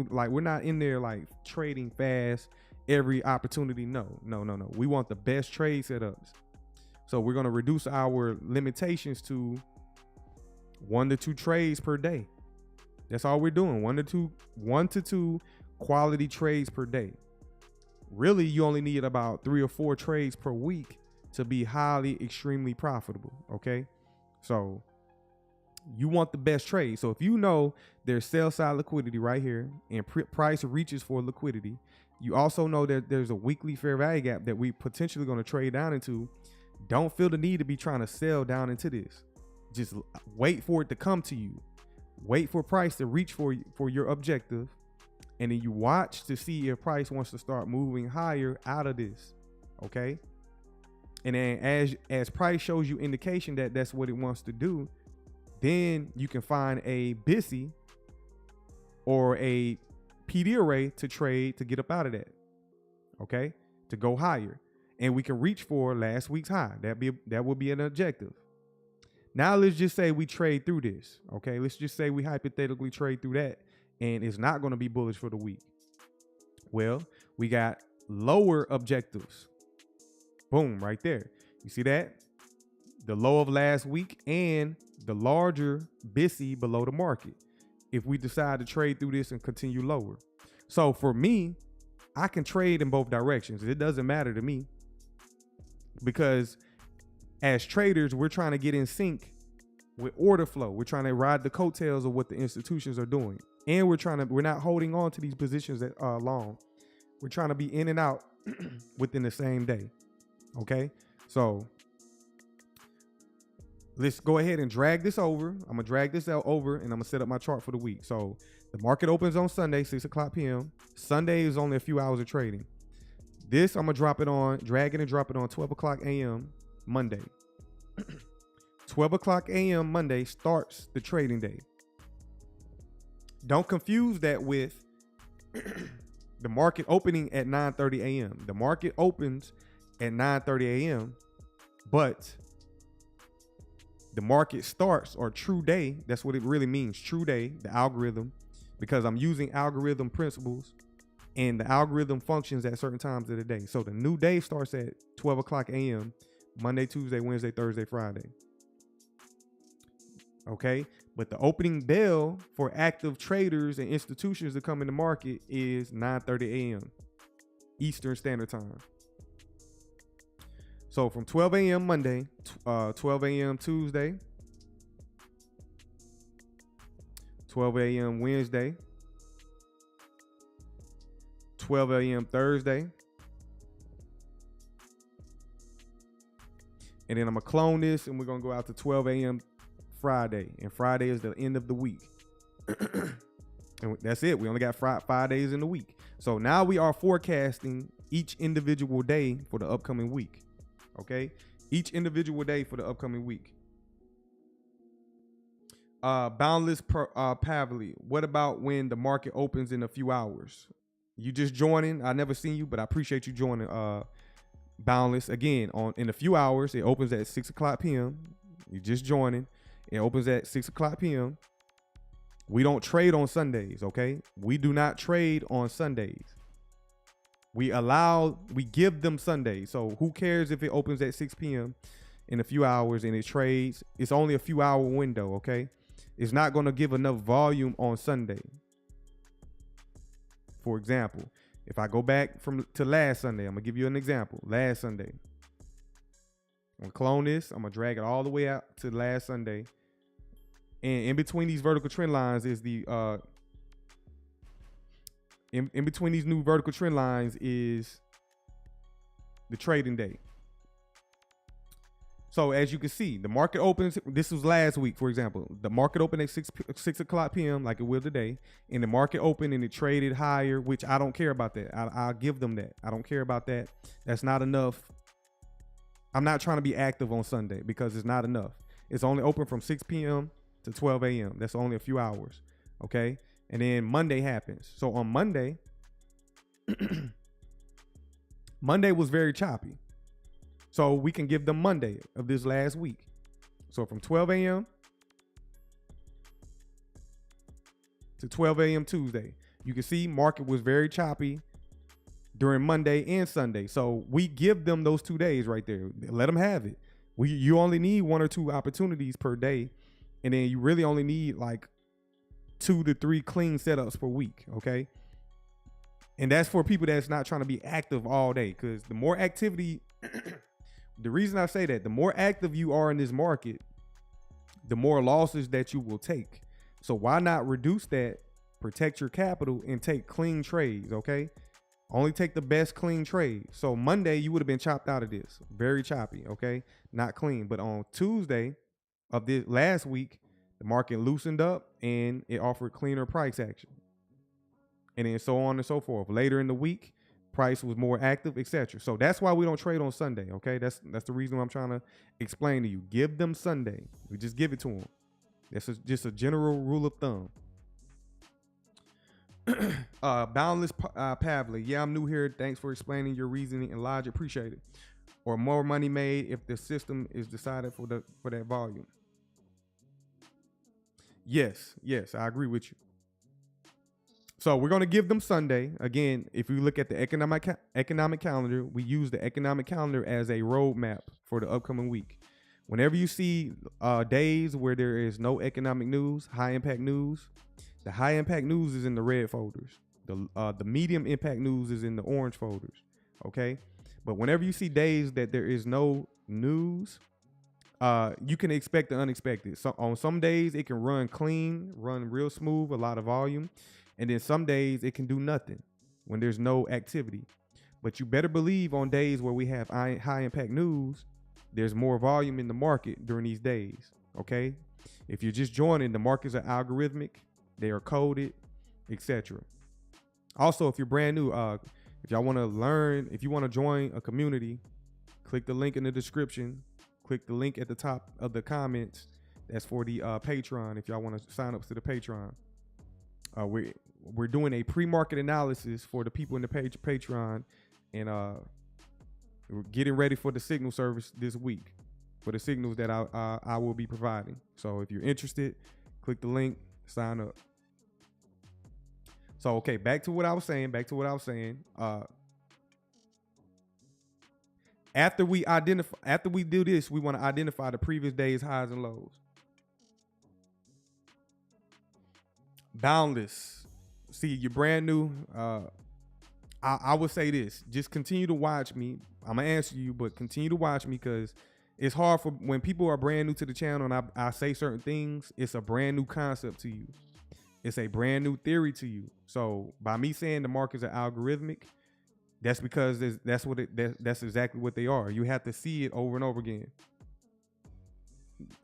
we're not in there like trading fast every opportunity. No. We want the best trade setups. So we're going to reduce our limitations to 1 to 2 trades per day. That's all we're doing. 1 to 2 quality trades per day. Really, you only need about 3 or 4 trades per week to be highly, extremely profitable. Okay. So you want the best trade. So if you know there's sell side liquidity right here and price reaches for liquidity, you also know that there's a weekly fair value gap that we potentially going to trade down into. Don't feel the need to be trying to sell down into this. Just wait for it to come to you. Wait for price to reach for your objective. And then you watch to see if price wants to start moving higher out of this. Okay. And then as price shows you indication that that's what it wants to do, then you can find a BISI or a PD array to trade to get up out of that. Okay. To go higher. And we can reach for last week's high. That would be an objective. Now let's just say we trade through this. Okay. Let's just say we hypothetically trade through that and it's not going to be bullish for the week. Well, we got lower objectives. Boom, right there. You see that? The low of last week and the larger BISI below the market. If we decide to trade through this and continue lower. So for me, I can trade in both directions. It doesn't matter to me because as traders, we're trying to get in sync with order flow. We're trying to ride the coattails of what the institutions are doing. And we're not holding on to these positions that are long. We're trying to be in and out within the same day. Okay. So let's go ahead and drag this over. I'm going to drag this out over and I'm going to set up my chart for the week. So the market opens on Sunday, 6:00 p.m. Sunday is only a few hours of trading. This I'm going to drag it and drop it on 12:00 a.m. Monday. 12:00 a.m. Monday starts the trading day. Don't confuse that with the market opening at 9:30 a.m. The market opens at 9:30 a.m. But the market starts, or true day, that's what it really means, true day, the algorithm, because I'm using algorithm principles and the algorithm functions at certain times of the day. So the new day starts at 12 o'clock a.m. Monday, Tuesday, Wednesday, Thursday, Friday. Okay, but the opening bell for active traders and institutions to come in the market is 9:30 a.m. Eastern Standard Time. So from 12 a.m. Monday, 12 a.m. Tuesday, 12 a.m. Wednesday, 12 a.m. Thursday, and then I'm gonna clone this and we're gonna go out to 12 a.m. Friday, and Friday is the end of the week. And that's it. We only got 5 days in the week. So now we are forecasting each individual day for the upcoming week. Okay, each individual day for the upcoming week. Boundless Pavley. What about when the market opens in a few hours? You just joining. I never seen you, but I appreciate you joining. Boundless, again, in a few hours. It opens at 6 o'clock p.m. You just joining. It opens at 6 o'clock p.m. We don't trade on Sundays, okay? We do not trade on Sundays. We give them Sundays. So who cares if it opens at 6 p.m. in a few hours and it trades? It's only a few hour window, okay? It's not going to give enough volume on Sunday. For example, if I go back to last Sunday, I'm going to give you an example. Last Sunday. I'm going to clone this. I'm going to drag it all the way out to last Sunday. And in between these vertical trend lines is the in between these new vertical trend lines is the trading day. So as you can see, the market opens. This was last week, for example. The market opened at 6 o'clock p.m. like it will today, and the market opened and it traded higher, which I don't care about that. I'll give them that. I don't care about that. That's not enough. I'm not trying to be active on Sunday because it's not enough. It's only open from 6 p.m. to 12 a.m. That's only a few hours. Okay. And then Monday happens. So on Monday, Monday was very choppy. So we can give them Monday of this last week. So from 12 a.m. to 12 a.m. Tuesday, you can see market was very choppy during Monday and Sunday. So we give them those 2 days right there. Let them have it. You only need 1 or 2 opportunities per day. And then you really only need like 2 to 3 clean setups per week. Okay. And that's for people that's not trying to be active all day. Because the more activity, the reason I say that, the more active you are in this market, the more losses that you will take. So why not reduce that, protect your capital, and take clean trades, okay? Only take the best clean trade. So Monday, you would have been chopped out of this. Very choppy, okay? Not clean. But on Tuesday of this last week, the market loosened up and it offered cleaner price action. And then so on and so forth. Later in the week, price was more active, etc. So that's why we don't trade on Sunday, okay? That's the reason I'm trying to explain to you. Give them Sunday. We just give it to them. That's just a general rule of thumb. Boundless Pavley. Yeah, I'm new here. Thanks for explaining your reasoning and logic. Appreciate it. Or more money made if the system is decided for that volume. Yes, I agree with you. So we're going to give them Sunday. Again, if you look at the economic calendar, we use the economic calendar as a roadmap for the upcoming week. Whenever you see days where there is no economic news, high impact news, the high impact news is in the red folders. The medium impact news is in the orange folders. Okay. But whenever you see days that there is no news, you can expect the unexpected. So on some days it can run clean, run real smooth, a lot of volume. And then some days it can do nothing when there's no activity. But you better believe on days where we have high impact news, there's more volume in the market during these days. Okay. If you're just joining, the markets are algorithmic, they are coded, etc. Also, if you're brand new, if y'all want to learn, if you want to join a community, click the link in the description. Click the link at the top of the comments. That's for the Patreon. If y'all want to sign up to the Patreon, we're doing a pre-market analysis for the people in the Patreon, and we're getting ready for the signal service this week for the signals that I will be providing. So if you're interested, click the link, sign up. So, okay, back to what I was saying. After we do this, we want to identify the previous day's highs and lows. Boundless. See, you're brand new. I would say this. Just continue to watch me. I'm going to answer you, but continue to watch me, because it's hard for when people are brand new to the channel and I say certain things, it's a brand new concept to you. It's a brand new theory to you. So by me saying the markets are algorithmic, that's because that's exactly what they are. You have to see it over and over again.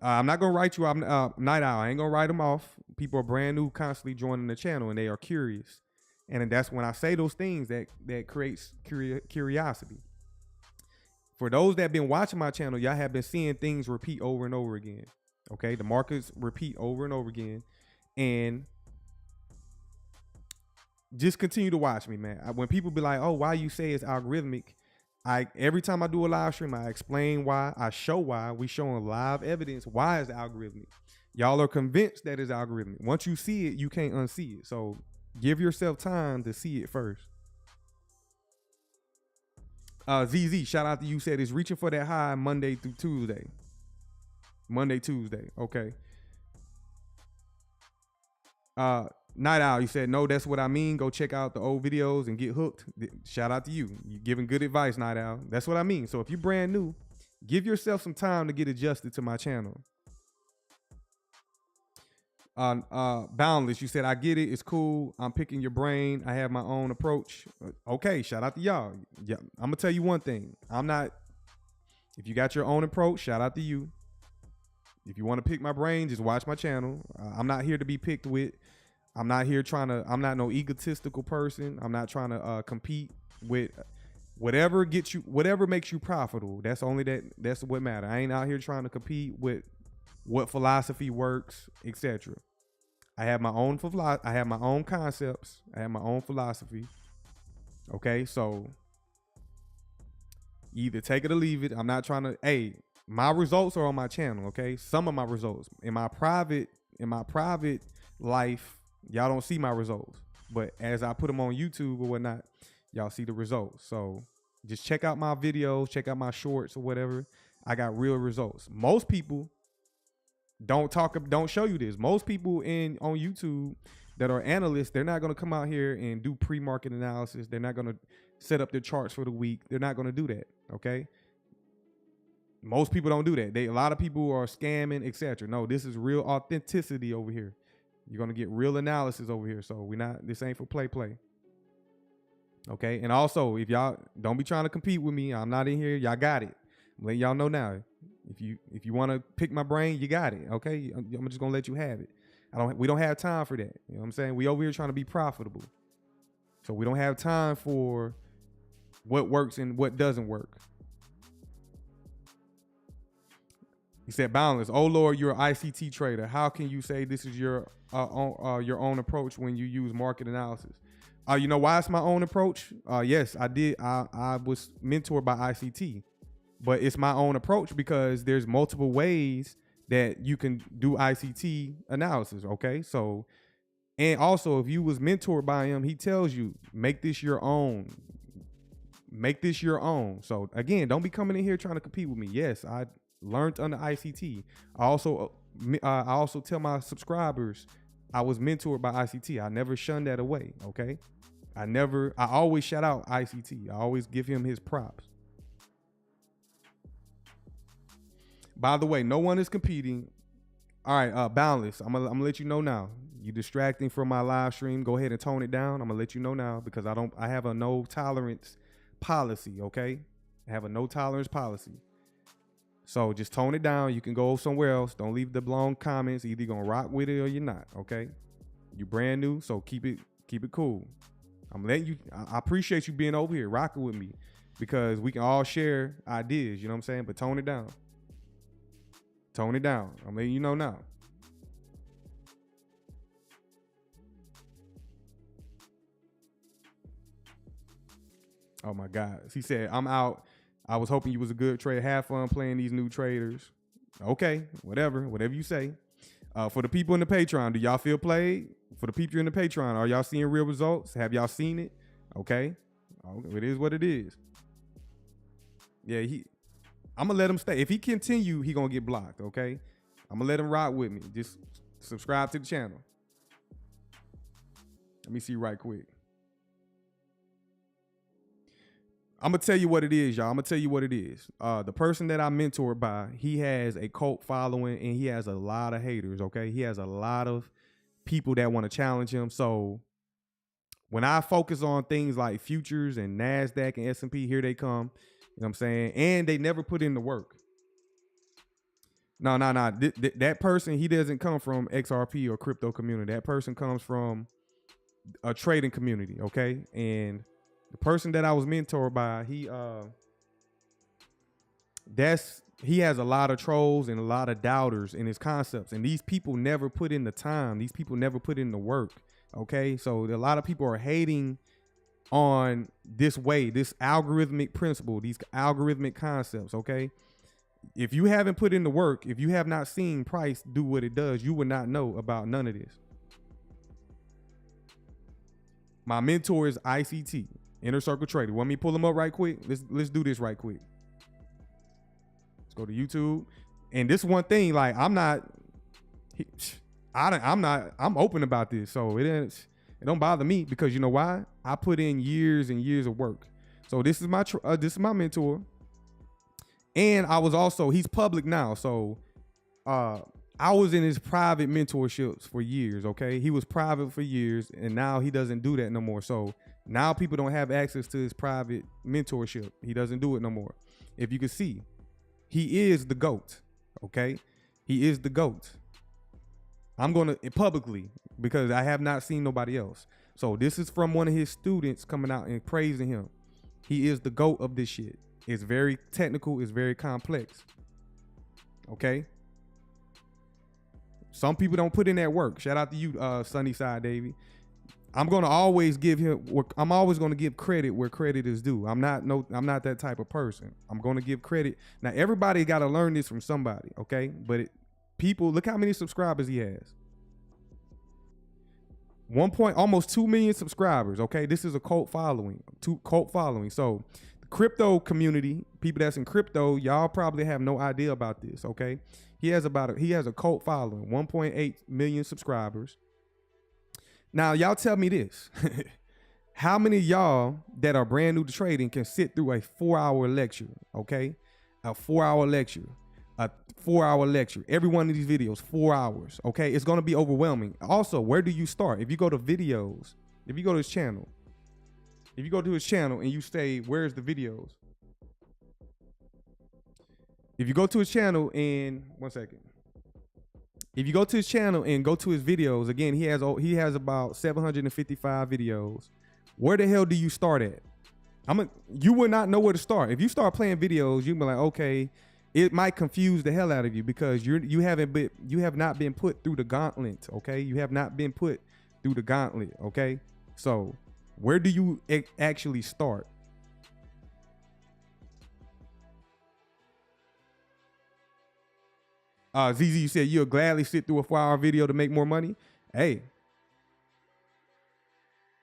I'm not gonna write you. I'm Night Owl. I ain't gonna write them off. People are brand new, constantly joining the channel, and they are curious. And that's when I say those things that creates curiosity. For those that have been watching my channel, y'all have been seeing things repeat over and over again. Okay, the markets repeat over and over again, and just continue to watch me, man. When people be like, "Oh, why you say it's algorithmic?" Every time I do a live stream, I explain why. I show why. We showing live evidence why it's algorithmic. Y'all are convinced that it's algorithmic. Once you see it, you can't unsee it. So give yourself time to see it first. ZZ, shout out to you. Said it's reaching for that high Monday through Tuesday. Tuesday. Okay. Night Owl, you said, no, that's what I mean. Go check out the old videos and get hooked. Shout out to you. You're giving good advice, Night Owl. That's what I mean. So if you're brand new, give yourself some time to get adjusted to my channel. Boundless, you said, I get it. It's cool. I'm picking your brain. I have my own approach. Okay, shout out to y'all. Yeah, I'm gonna tell you one thing. If you got your own approach, shout out to you. If you want to pick my brain, just watch my channel. I'm not here to be picked with. I'm not no egotistical person. I'm not trying to compete with whatever makes you profitable. That's what matters. I ain't out here trying to compete with what philosophy works, etc. I have my own concepts. I have my own philosophy. Okay, so either take it or leave it. I'm not trying to. My results are on my channel. Okay, some of my results in my private life, y'all don't see my results. But as I put them on YouTube or whatnot, y'all see the results. So just check out my videos, check out my shorts or whatever. I got real results. Most people don't show you this. Most people on YouTube that are analysts, they're not going to come out here and do pre-market analysis. They're not going to set up their charts for the week. They're not going to do that. Okay. Most people don't do that. A lot of people are scamming, etc. No, this is real authenticity over here. You're going to get real analysis over here. So this ain't for play. Okay. And also, if y'all don't be trying to compete with me, I'm not in here. Y'all got it. I'm letting y'all know now. If you want to pick my brain, you got it. Okay. I'm just going to let you have it. We don't have time for that. You know what I'm saying? We over here trying to be profitable. So we don't have time for what works and what doesn't work. He said, Boundless, oh Lord, you're an ICT trader. How can you say this is your own approach when you use market analysis? You know why it's my own approach? Yes, I did. I was mentored by ICT, but it's my own approach because there's multiple ways that you can do ICT analysis. Okay, so and also if you was mentored by him, he tells you make this your own. Make this your own. So again, don't be coming in here trying to compete with me. Yes, I learned under ICT. I also tell my subscribers I was mentored by ICT. I never shunned that away. Okay. I always shout out ICT. I always give him his props. By the way, no one is competing. All right, Boundless. I'm gonna let you know now. You distracting from my live stream. Go ahead and tone it down. I'm gonna let you know now because I have a no tolerance policy. Okay. I have a no tolerance policy. So just tone it down. You can go somewhere else. Don't leave the long comments. Either you're gonna rock with it or you're not. Okay. You brand new, so keep it cool. I'm letting you. I appreciate you being over here rocking with me because we can all share ideas. You know what I'm saying? But tone it down. Tone it down. I'm letting you know now. Oh my God. He said, I'm out. I was hoping you was a good trader. Have fun playing these new traders. Okay, whatever you say. For the people in the Patreon, do y'all feel played? For the people in the Patreon, are y'all seeing real results? Have y'all seen it? Okay. It is what it is. Yeah, I'm gonna let him stay. If he continue, he gonna get blocked, okay? I'm gonna let him ride with me. Just subscribe to the channel. Let me see right quick. I'm gonna tell you what it is, y'all. I'm gonna tell you what it is. The person that I'm mentored by, he has a cult following and he has a lot of haters, okay? He has a lot of people that want to challenge him. So when I focus on things like futures and Nasdaq and S&P, here they come. You know what I'm saying? And they never put in the work. No. That person, he doesn't come from XRP or crypto community. That person comes from a trading community, okay? And the person that I was mentored by, he has a lot of trolls and a lot of doubters in his concepts. And these people never put in the time. These people never put in the work, okay? So a lot of people are hating on this way, this algorithmic principle, these algorithmic concepts, okay? If you haven't put in the work, if you have not seen price do what it does, you would not know about none of this. My mentor is ICT, Inner Circle Trader. Want me to pull him up right quick? Let's do this right quick. Let's go to YouTube. And this one thing, like I'm open about this, so it don't bother me because you know why? I put in years and years of work. So this is my mentor. And I was also, he's public now. So I was in his private mentorships for years, okay? He was private for years and now he doesn't do that no more. So now people don't have access to his private mentorship. He doesn't do it no more. If you can see, he is the GOAT, okay? He is the GOAT. I'm going to publicly because I have not seen nobody else. So this is from one of his students coming out and praising him. He is the GOAT of this shit. It's very technical. It's very complex. Okay. Some people don't put in that work. Shout out to you, Sunnyside Davy. I'm going to always give him, I'm always going to give credit where credit is due. I'm not that type of person. I'm going to give credit. Now, everybody got to learn this from somebody. Okay. But people, look how many subscribers he has. Almost 2 million subscribers. Okay. This is a cult following, So the crypto community, people that's in crypto, y'all probably have no idea about this. Okay. He has a cult following, 1.8 million subscribers. Now, y'all tell me this. How many of y'all that are brand new to trading can sit through a 4-hour lecture, okay? A 4-hour lecture, Every one of these videos, 4 hours, okay? It's going to be overwhelming. Also, where do you start? If you go to videos, if you go to his channel and you say, where's the videos? If you go to his channel and if you go to his channel and go to his videos, again, he has about 755 videos. Where the hell do you start at? You would not know where to start. If you start playing videos, you'll be like, okay, it might confuse the hell out of you because you have not been put through the gauntlet, okay? You have not been put through the gauntlet, okay? So where do you actually start? ZZ, you said you'll gladly sit through a 4-hour video to make more money. Hey,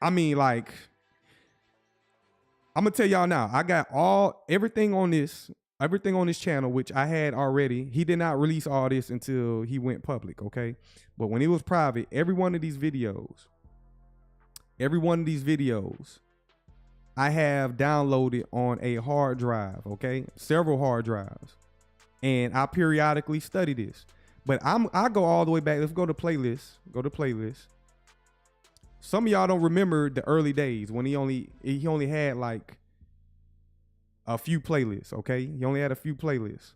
I mean, like, I'm gonna tell y'all now. I got everything on this channel, which I had already. He did not release all this until he went public, okay? But when it was private, every one of these videos, I have downloaded on a hard drive, okay? Several hard drives. And I periodically study this. But I go all the way back. Let's go to playlist. Some of y'all don't remember the early days when he only had like a few playlists, okay? He only had a few playlists.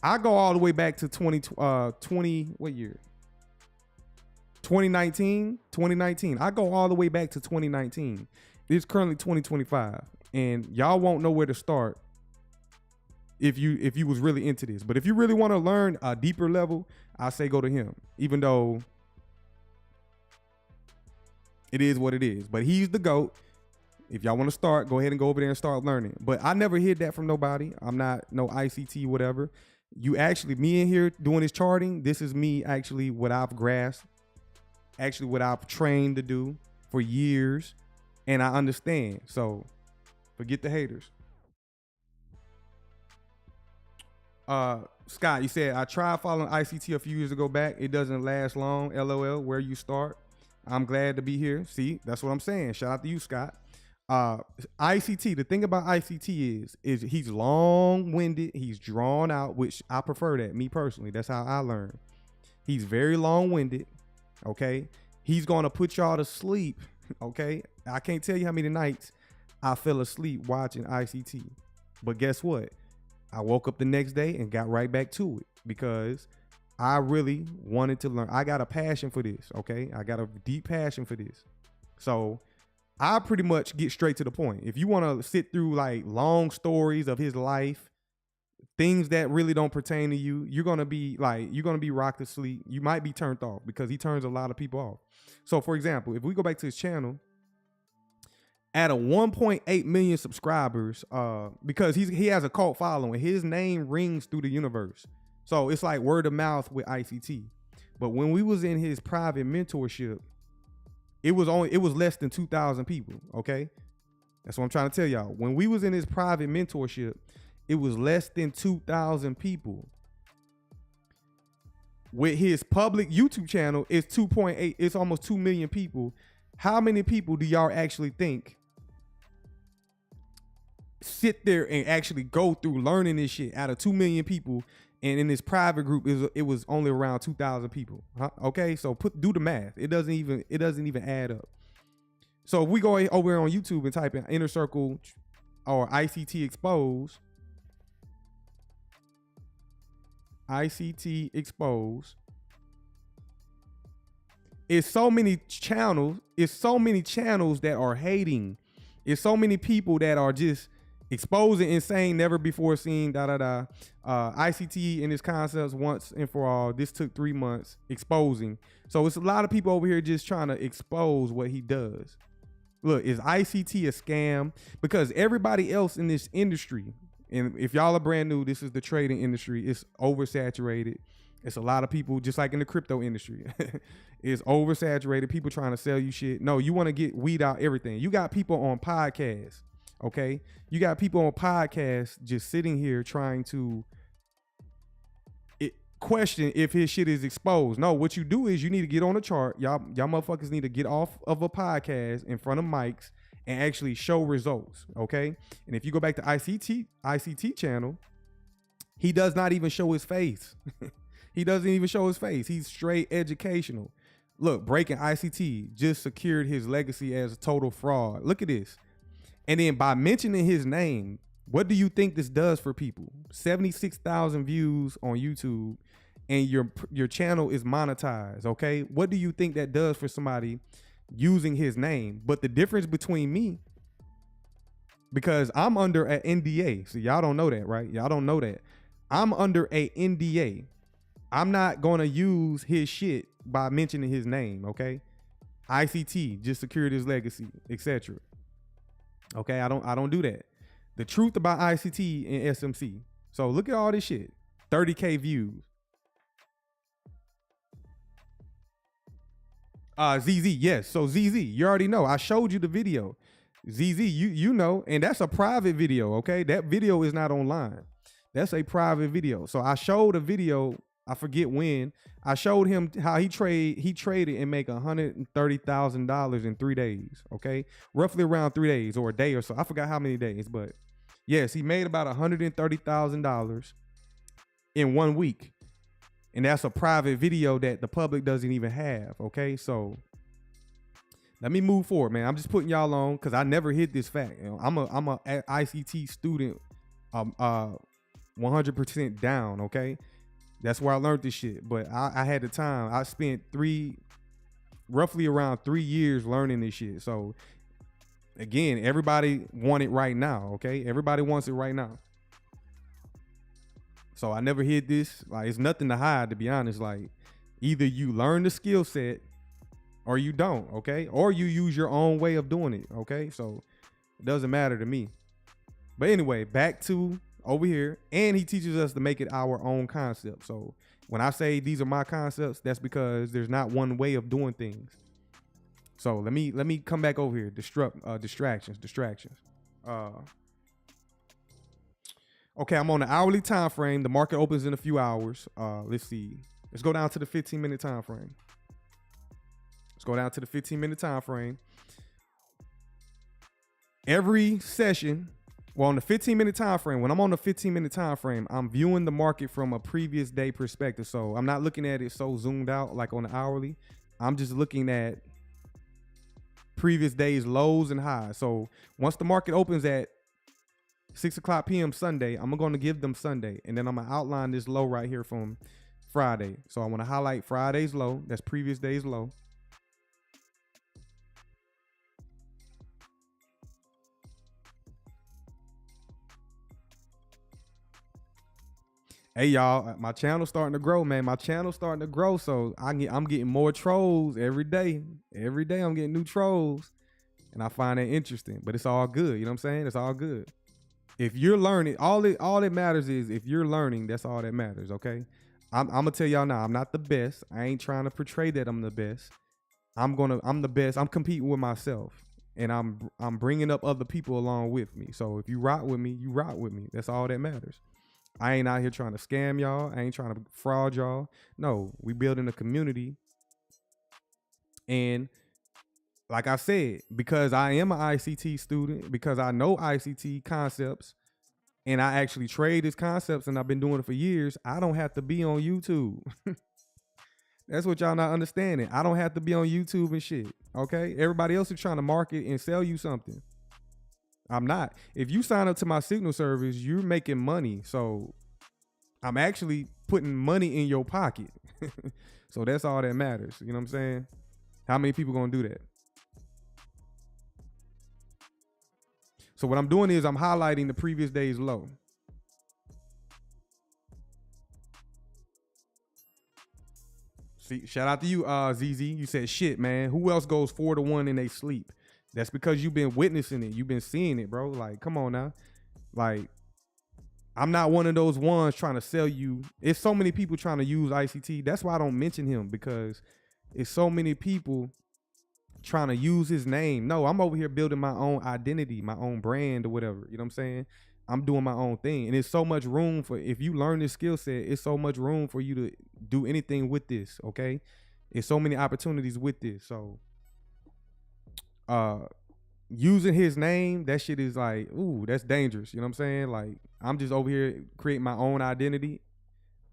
I go all the way back to 2019. I go all the way back to 2019. It's currently 2025. And y'all won't know where to start if you was really into this. But if you really want to learn a deeper level, I say go to him, even though it is what it is. But he's the GOAT. If y'all want to start, go ahead and go over there and start learning. But I never hid that from nobody. I'm not no ICT, whatever. You actually, me in here doing this charting, this is me actually what I've grasped, actually what I've trained to do for years, and I understand. So forget the haters. Scott, you said I tried following ICT a few years ago back. It doesn't last long. LOL. Where you start? I'm glad to be here. See, that's what I'm saying. Shout out to you, Scott. ICT. The thing about ICT is he's long-winded. He's drawn out, which I prefer that. Me personally, that's how I learn. He's very long-winded. Okay, he's gonna put y'all to sleep. Okay, I can't tell you how many nights I fell asleep watching ICT, but guess what? I woke up the next day and got right back to it because I really wanted to learn. I got a passion for this, okay? I got a deep passion for this. So I pretty much get straight to the point. If you want to sit through like long stories of his life, things that really don't pertain to you, you're going to be rocked to sleep. You might be turned off because he turns a lot of people off. So for example, if we go back to his channel, at a 1.8 million subscribers, because he has a cult following, his name rings through the universe. So it's like word of mouth with ICT. But when we was in his private mentorship, it was less than 2,000 people. Okay, that's what I'm trying to tell y'all. When we was in his private mentorship, it was less than 2,000 people. With his public YouTube channel, it's 2.8. It's almost 2 million people. How many people do y'all actually think sit there and actually go through learning this shit out of 2 million people? And in this private group, it was only around 2,000 people. Huh? Okay, so do the math. It doesn't even add up. So if we go over here on YouTube and type in Inner Circle or ICT Expose, it's so many channels. It's so many channels that are hating. It's so many people that are just exposing and saying never before seen, ICT and its concepts once and for all. This took 3 months exposing. So it's a lot of people over here just trying to expose what he does. Look, is ICT a scam? Because everybody else in this industry, and if y'all are brand new, this is the trading industry. It's oversaturated. It's a lot of people, just like in the crypto industry. It's oversaturated. People trying to sell you shit. No, you want to weed out everything. You got people on podcasts. Okay, you got people on podcasts just sitting here trying to question if his shit is exposed. No, what you do is you need to get on a chart. Y'all motherfuckers need to get off of a podcast in front of mics and actually show results. Okay, and if you go back to ICT channel, he does not even show his face. He doesn't even show his face. He's straight educational. Look, breaking ICT just secured his legacy as a total fraud. Look at this. And then by mentioning his name, what do you think this does for people? 76,000 views on YouTube, and your channel is monetized, okay? What do you think that does for somebody using his name? But the difference between me, because I'm under an NDA. So y'all don't know that, right? Y'all don't know that. I'm under a NDA. I'm not going to use his shit by mentioning his name, okay? ICT just secured his legacy, etc. Okay, I don't do that. The truth about ICT and SMC. So look at all this shit. 30K views. ZZ, yes. So ZZ, you already know. I showed you the video. ZZ, you know, and that's a private video, okay? That video is not online. That's a private video. So I showed a video, I forget when. I showed him how he traded and make $130,000 in 3 days. Okay, roughly around 3 days or a day or so. I forgot how many days, but yes, he made about $130,000 in 1 week, and that's a private video that the public doesn't even have. Okay, so let me move forward, man. I'm just putting y'all on because I never hid this fact. You know, I'm a ICT student, 100% down. Okay. That's where I learned this shit. But I had the time. I spent roughly around 3 years learning this shit. So again, everybody want it right now. Okay. Everybody wants it right now. So I never hid this. Like, it's nothing to hide, to be honest. Like, either you learn the skill set or you don't. Okay. Or you use your own way of doing it. Okay. So it doesn't matter to me. But anyway, back to over here, and he teaches us to make it our own concept. So when I say these are my concepts, that's because there's not one way of doing things. So let me come back over here. Distractions. Okay, I'm on the hourly time frame. The market opens in a few hours. Let's see. Let's go down to the 15-minute time frame. Let's go down to the 15-minute time frame. Every session, well, on the 15-minute time frame, when I'm on the 15-minute time frame, I'm viewing the market from a previous day perspective. So I'm not looking at it so zoomed out like on the hourly. I'm just looking at previous days lows and highs. So once the market opens at 6:00 p.m. Sunday, I'm going to give them Sunday, and then I'm going to outline this low right here from Friday. So I want to highlight Friday's low. That's previous day's low. Hey y'all, my channel's starting to grow, man. My channel's starting to grow, so I'm getting more trolls every day. Every day I'm getting new trolls, and I find that interesting. But it's all good, you know what I'm saying? It's all good. If you're learning, all that matters is if you're learning. That's all that matters. Okay, I'm gonna tell y'all now. I'm not the best. I ain't trying to portray that I'm the best. I'm the best. I'm competing with myself, and I'm bringing up other people along with me. So if you rock with me, you rock with me. That's all that matters. I ain't out here trying to scam y'all. I ain't trying to fraud y'all. No, we building a community. And like I said, because I am an ICT student, because I know ICT concepts, and I actually trade these concepts, and I've been doing it for years, I don't have to be on YouTube. That's what y'all not understanding. I don't have to be on YouTube and shit, okay? Everybody else is trying to market and sell you something. I'm not. If you sign up to my signal service, you're making money. So I'm actually putting money in your pocket. So that's all that matters. You know what I'm saying? How many people gonna do that? So what I'm doing is I'm highlighting the previous day's low. See, shout out to you, ZZ. You said shit, man. Who else goes 4-1 in they sleep? That's because you've been witnessing it. You've been seeing it, bro. Like, come on now. Like, I'm not one of those ones trying to sell you. It's so many people trying to use ICT. That's why I don't mention him, because it's so many people trying to use his name. No, I'm over here building my own identity, my own brand or whatever. You know what I'm saying? I'm doing my own thing. And it's so much room for, if you learn this skill set, it's so much room for you to do anything with this, okay? It's so many opportunities with this. So, using his name, that shit is like, ooh, that's dangerous. You know what I'm saying? Like, I'm just over here creating my own identity.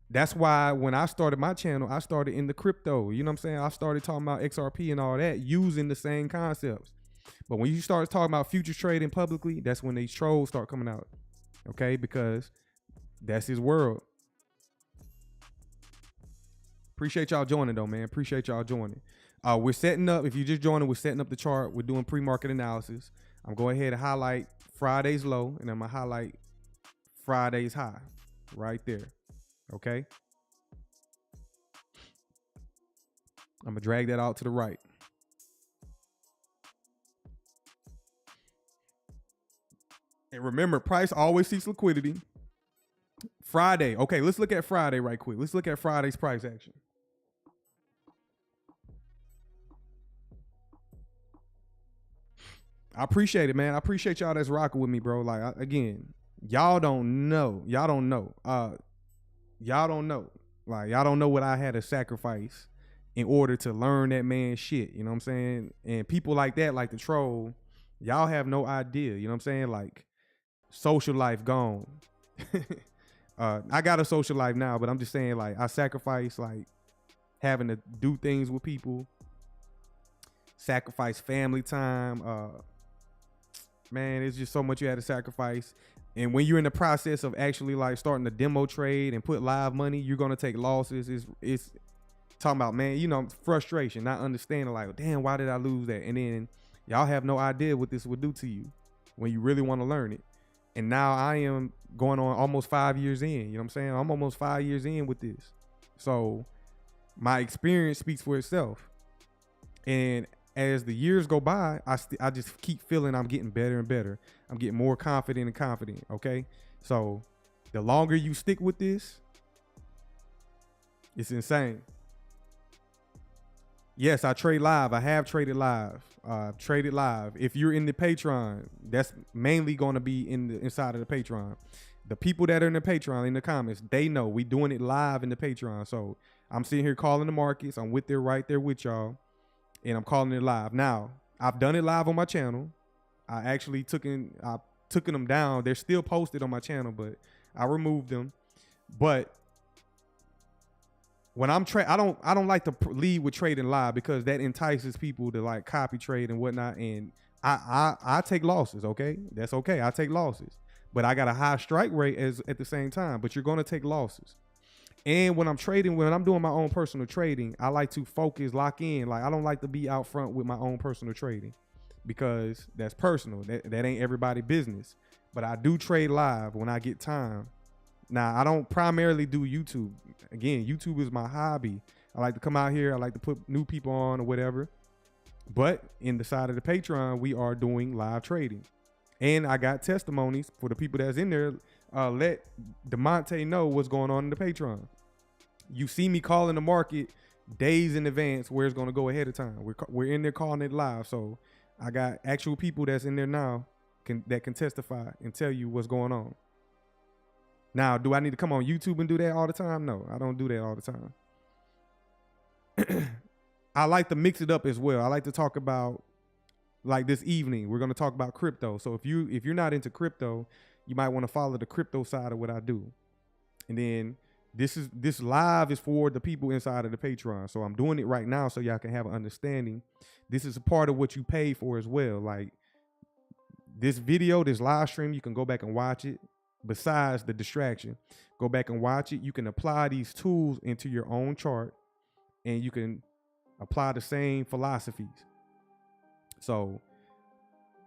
That's why when I started my channel, I started in the crypto. You know what I'm saying? I started talking about XRP and all that, using the same concepts. But when you start talking about futures trading publicly, that's when these trolls start coming out. Okay? Because that's his world. Appreciate y'all joining though, man. Appreciate y'all joining. We're setting up, if you just joining, we're setting up the chart. We're doing pre-market analysis. I'm going ahead and highlight Friday's low, and I'm going to highlight Friday's high right there. Okay? I'm going to drag that out to the right. And remember, price always seeks liquidity. Friday. Okay, let's look at Friday right quick. Let's look at Friday's price action. I appreciate it, man. I appreciate y'all that's rocking with me, bro. Like, again, y'all don't know. Y'all don't know. Y'all don't know. Like, y'all don't know what I had to sacrifice in order to learn that man's shit. You know what I'm saying? And people like that, like the troll, y'all have no idea. You know what I'm saying? Like, social life gone. I got a social life now, but I'm just saying, like, I sacrifice, like, having to do things with people, sacrifice family time. Man, it's just so much you had to sacrifice. And when you're in the process of actually like starting to demo trade and put live money, you're going to take losses. It's talking about, man, you know, frustration, not understanding like, damn, why did I lose that? And then y'all have no idea what this would do to you when you really want to learn it. And now I am going on almost 5 years in, you know what I'm saying? I'm almost 5 years in with this. So my experience speaks for itself. And as the years go by, I just keep feeling I'm getting better and better. I'm getting more confident and confident, okay? So The longer you stick with this, it's insane. Yes, I trade live. I have traded live. Traded live. If you're in the Patreon, that's mainly going to be inside of the Patreon. The people that are in the Patreon, in the comments, they know we doing it live in the Patreon. So I'm sitting here calling the markets. I'm right there with y'all, and I'm calling it live. Now, I've done it live on my channel. I actually took them down. They're still posted on my channel, but I removed them. But when I'm I don't like to lead with trading live because that entices people to like copy trade and whatnot. And I take losses. Okay, that's okay. I take losses, but I got a high strike rate at the same time. But you're gonna take losses. And when I'm trading, when I'm doing my own personal trading, I like to focus, lock in. Like I don't like to be out front with my own personal trading because that's personal. That ain't everybody's business. But I do trade live when I get time. Now, I don't primarily do YouTube. Again, YouTube is my hobby. I like to come out here. I like to put new people on or whatever. But in the side of the Patreon, we are doing live trading. And I got testimonies for the people that's in there. Let DeMonte know what's going on in the Patreon. You see me calling the market days in advance where it's going to go ahead of time. We're in there calling it live. So I got actual people that's in there now that can testify and tell you what's going on. Now, do I need to come on YouTube and do that all the time? No, I don't do that all the time. I like to mix it up as well. I like to talk about, like this evening, we're going to talk about crypto. So if you're not into crypto, you might want to follow the crypto side of what I do. And then this live is for the people inside of the Patreon. So I'm doing it right now so y'all can have an understanding. This is a part of what you pay for as well. Like this video, this live stream, you can go back and watch it. Besides the distraction, go back and watch it. You can apply these tools into your own chart and you can apply the same philosophies. So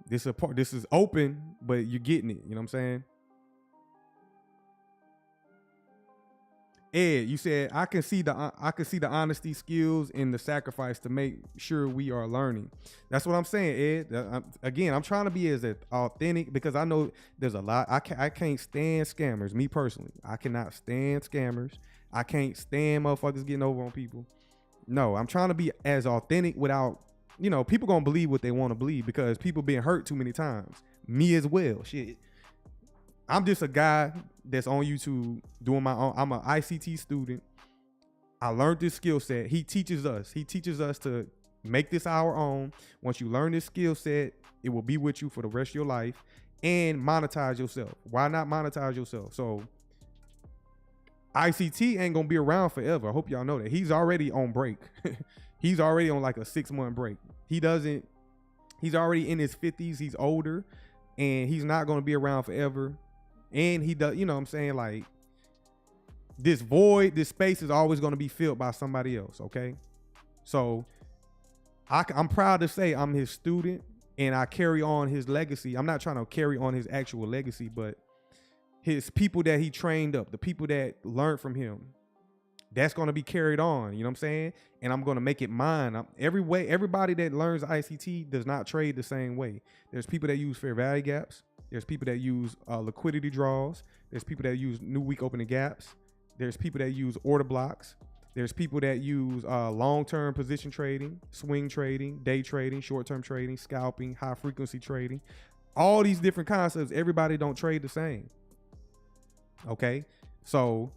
this is open, but you're getting it. You know what I'm saying? Ed, you said I can see the honesty, skills, and the sacrifice to make sure we are learning. That's what I'm saying, Ed. Again, I'm trying to be as authentic because I know there's a lot. I can't stand scammers. Me personally, I cannot stand scammers. I can't stand motherfuckers getting over on people. No, I'm trying to be as authentic without, people gonna believe what they want to believe because people been hurt too many times. Me as well. Shit. I'm just a guy that's on YouTube doing my own. I'm an ICT student. I learned this skill set. He teaches us to make this our own. Once you learn this skill set, it will be with you for the rest of your life and monetize yourself. Why not monetize yourself? So ICT ain't going to be around forever. I hope y'all know that. He's already on break. He's already on like a 6-month break. He's already in his 50s. He's older and he's not going to be around forever. And he does, what I'm saying? Like this void, this space is always going to be filled by somebody else. Okay. So I'm proud to say I'm his student and I carry on his legacy. I'm not trying to carry on his actual legacy, but his people that he trained up, the people that learned from him, that's going to be carried on. You know what I'm saying? And I'm going to make it mine. Everybody that learns ICT does not trade the same way. There's people that use fair value gaps. There's people that use liquidity draws. There's people that use new week opening gaps. There's people that use order blocks. There's people that use long-term position trading, swing trading, day trading, short-term trading, scalping, high-frequency trading. All these different concepts, everybody don't trade the same. Okay? So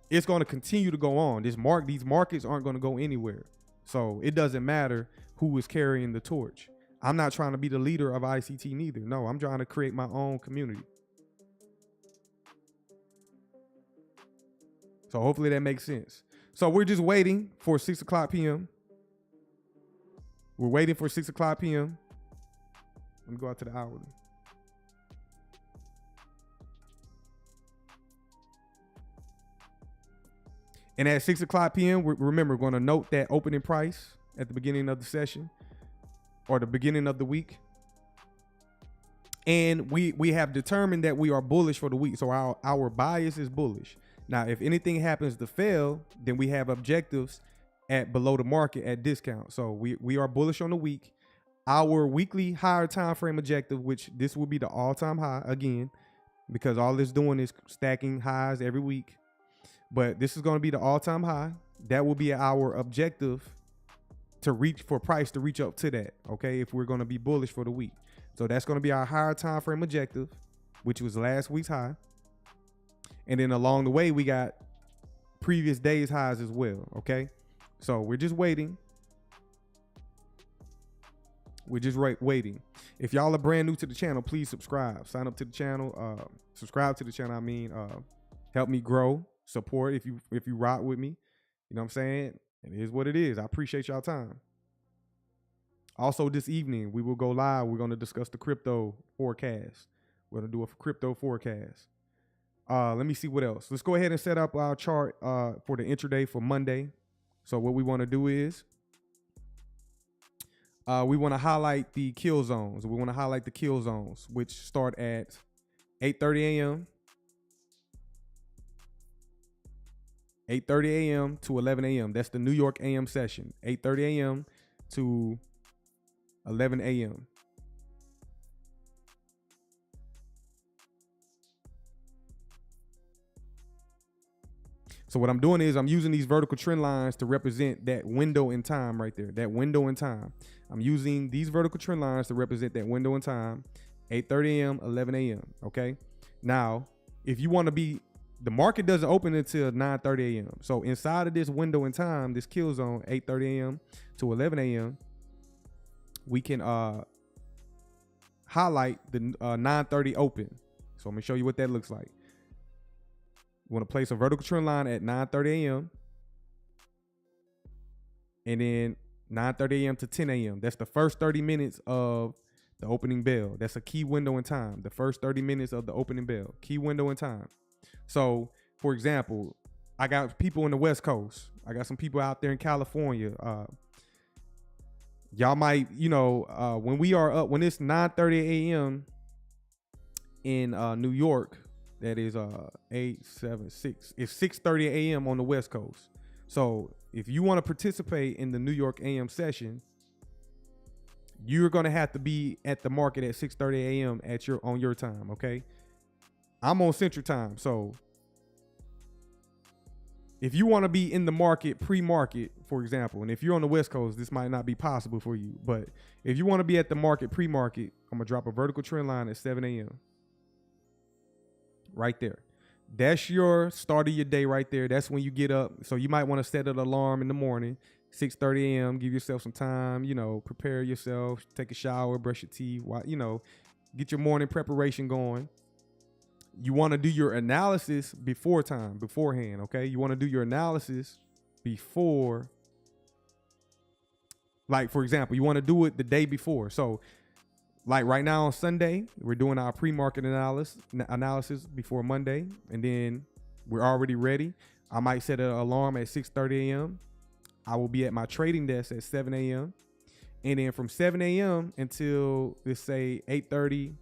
it's going to continue to go on. These markets aren't going to go anywhere. So it doesn't matter who is carrying the torch. I'm not trying to be the leader of ICT neither. No, I'm trying to create my own community. So hopefully that makes sense. So we're just waiting for 6 o'clock p.m. We're waiting for 6 o'clock p.m. Let me go out to the hourly. And at 6 o'clock p.m., remember, we're going to note that opening price at the beginning of the session or the beginning of the week. And we have determined that we are bullish for the week. So our bias is bullish. Now, if anything happens to fail, then we have objectives at below the market at discount. So we are bullish on the week. Our weekly higher time frame objective, which this will be the all-time high again, because all it's doing is stacking highs every week. But this is going to be the all-time high. That will be our objective to reach for price to reach up to that, okay, if we're going to be bullish for the week. So that's going to be our higher time frame objective, which was last week's high. And then along the way, we got previous day's highs as well, okay? So we're just waiting. We're just waiting. If y'all are brand new to the channel, please subscribe. Sign up to the channel. Subscribe to the channel. I mean, help me grow. Support if you rock with me. You know what I'm saying? It is what it is. I appreciate y'all time. Also, this evening we will go live. We're going to discuss the crypto forecast. We're going to do a crypto forecast. Let me see what else. Let's go ahead and set up our chart for the intraday for Monday. So what we want to do is we want to highlight the kill zones. We want to highlight the kill zones, which start at 8:30 a.m. 8:30 a.m. to 11 a.m. That's the New York AM session. 8:30 a.m. to 11 a.m. So what I'm doing is I'm using these vertical trend lines to represent that window in time right there. That window in time. I'm using these vertical trend lines to represent that window in time. 8:30 a.m., 11 a.m. Okay. Now, if you want to be, the market doesn't open until 9:30 a.m. So inside of this window in time, this kill zone, 8:30 a.m. to 11 a.m., we can highlight the 9:30 open. So I'm gonna show you what that looks like. You want to place a vertical trend line at 9:30 a.m. and then 9:30 a.m. to 10 a.m. That's the first 30 minutes of the opening bell. That's a key window in time. The first 30 minutes of the opening bell, key window in time. So, for example, I got people in the West Coast. I got some people out there in California. Y'all might, when we are up, when it's 9:30 a.m. in New York, that is 876. It's 6:30 a.m. on the West Coast. So if you want to participate in the New York AM session, you're gonna have to be at the market at 6:30 a.m. on your time. Okay, I'm on Central Time, so if you want to be in the market pre-market, for example, and if you're on the West Coast, this might not be possible for you. But if you want to be at the market pre-market, I'm gonna drop a vertical trend line at 7 a.m. right there. That's your start of your day right there. That's when you get up. So you might want to set an alarm in the morning, 6:30 a.m. Give yourself some time, prepare yourself, take a shower, brush your teeth, get your morning preparation going. You want to do your analysis beforehand, okay? You want to do your analysis before, like, for example, you want to do it the day before. So like right now on Sunday, we're doing our pre-market analysis before Monday, and then we're already ready. I might set an alarm at 6:30 a.m. I will be at my trading desk at 7 a.m. And then from 7 a.m. until, let's say, 8:30,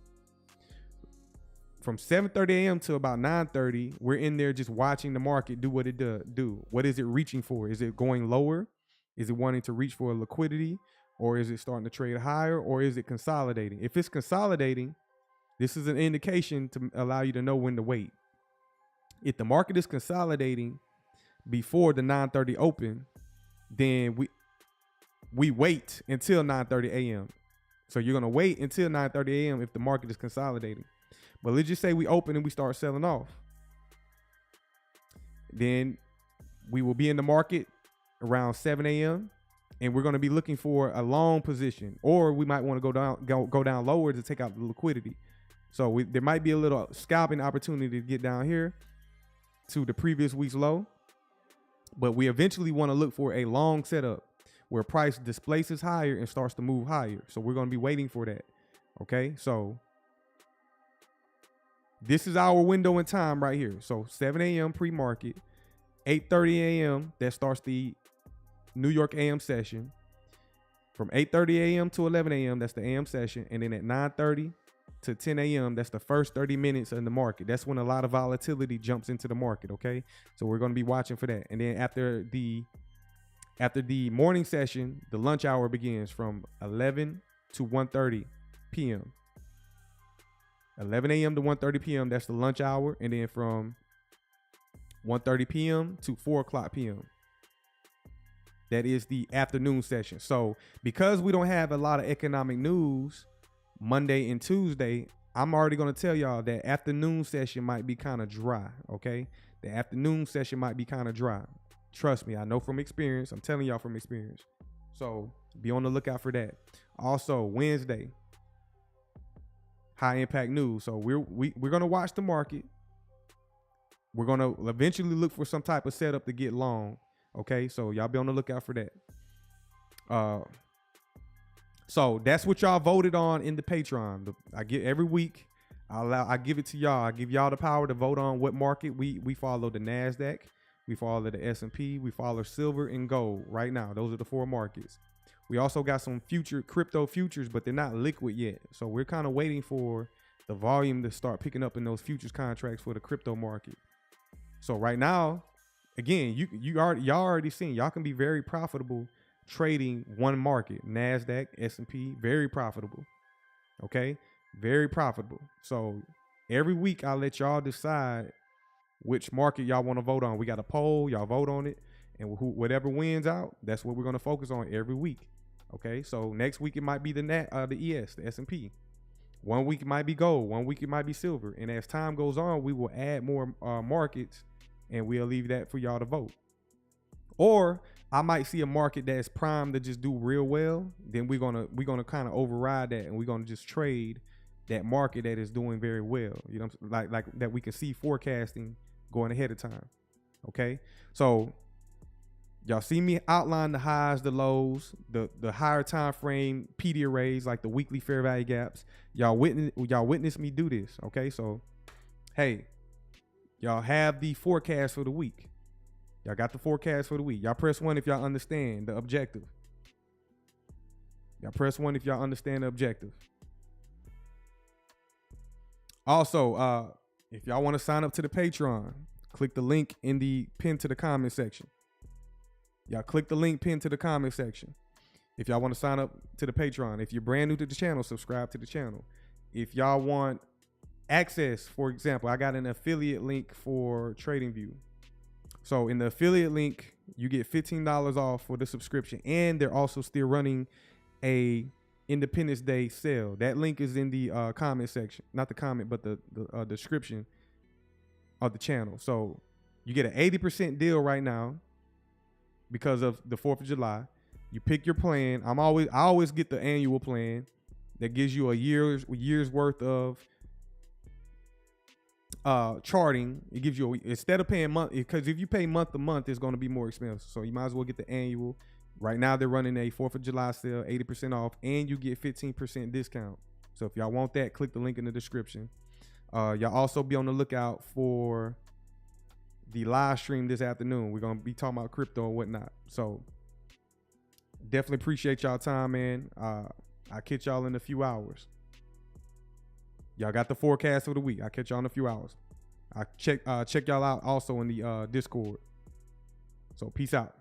from 7:30 a.m. to about 9:30, we're in there just watching the market do what it do. What is it reaching for? Is it going lower? Is it wanting to reach for a liquidity? Or is it starting to trade higher, or is it consolidating? If it's consolidating, this is an indication to allow you to know when to wait. If the market is consolidating before the 9:30 open, then we wait until 9:30 a.m. So you're going to wait until 9:30 a.m. if the market is consolidating. But let's just say we open and we start selling off. Then we will be in the market around 7 a.m. and we're going to be looking for a long position, or we might want to go down lower to take out the liquidity. So there might be a little scalping opportunity to get down here to the previous week's low, but we eventually want to look for a long setup where price displaces higher and starts to move higher. So we're going to be waiting for that. Okay, so this is our window in time right here. So 7 a.m. pre-market, 8:30 a.m. that starts the New York AM session. From 8:30 a.m. to 11 a.m. that's the AM session, and then at 9:30 to 10 a.m. that's the first 30 minutes in the market. That's when a lot of volatility jumps into the market. Okay, so we're going to be watching for that. And then after the morning session, the lunch hour begins from 11 to 1:30 p.m. 11 a.m. to 1:30 p.m. That's the lunch hour. And then from 1:30 p.m. to 4 o'clock p.m. That is the afternoon session. So because we don't have a lot of economic news Monday and Tuesday, I'm already going to tell y'all that afternoon session might be kind of dry, okay? The afternoon session might be kind of dry. Trust me, I know from experience. I'm telling y'all from experience. So be on the lookout for that. Also, Wednesday, high impact news. So we're going to watch the market. We're going to eventually look for some type of setup to get long. Okay, so y'all be on the lookout for that. So that's what y'all voted on in the Patreon. I get every week. I give it to y'all. I give y'all the power to vote on what market we follow. The Nasdaq, we follow the S&P, we follow silver and gold. Right now, those are the 4 markets. We also got some crypto futures, but they're not liquid yet. So we're kind of waiting for the volume to start picking up in those futures contracts for the crypto market. So right now, again, y'all already seen, y'all can be very profitable trading one market, Nasdaq, S&P, very profitable. Okay, very profitable. So every week I'll let y'all decide which market y'all want to vote on. We got a poll, y'all vote on it, and whatever wins out, that's what we're going to focus on every week. Okay, so next week it might be the ES, the S&P. 1 week it might be gold, 1 week it might be silver, and as time goes on, we will add more markets. And we'll leave that for y'all to vote. Or I might see a market that's primed to just do real well. Then we're gonna kind of override that, and we're gonna just trade that market that is doing very well. You know, like that we can see forecasting going ahead of time. Okay, so y'all see me outline the highs, the lows, the higher time frame PD arrays, like the weekly fair value gaps. Y'all witness me do this. Okay, so hey. Y'all have the forecast for the week. Y'all got the forecast for the week. Y'all press 1 if y'all understand the objective. Y'all press 1 if y'all understand the objective. Also, if y'all want to sign up to the Patreon, click the link in the pin to the comment section. Y'all click the link pinned to the comment section. If y'all want to sign up to the Patreon. If you're brand new to the channel, subscribe to the channel. If y'all want access, for example, I got an affiliate link for TradingView. So in the affiliate link, you get $15 off for the subscription, and they're also still running a Independence Day sale. That link is in the comment section, not the comment, but the description of the channel. So you get an 80% deal right now because of the 4th of July. You pick your plan. I always get the annual plan that gives you a year's worth of charting. It gives you instead of paying month, because if you pay month to month, it's going to be more expensive. So you might as well get the annual. Right now they're running a 4th of July sale, 80% off, and you get 15% discount. So if y'all want that, click the link in the description. Y'all also be on the lookout for the live stream this afternoon. We're going to be talking about crypto and whatnot. So definitely appreciate y'all time, man. I'll catch y'all in a few hours. Y'all got the forecast for the week. I'll catch y'all in a few hours. I check y'all out also in the Discord. So peace out.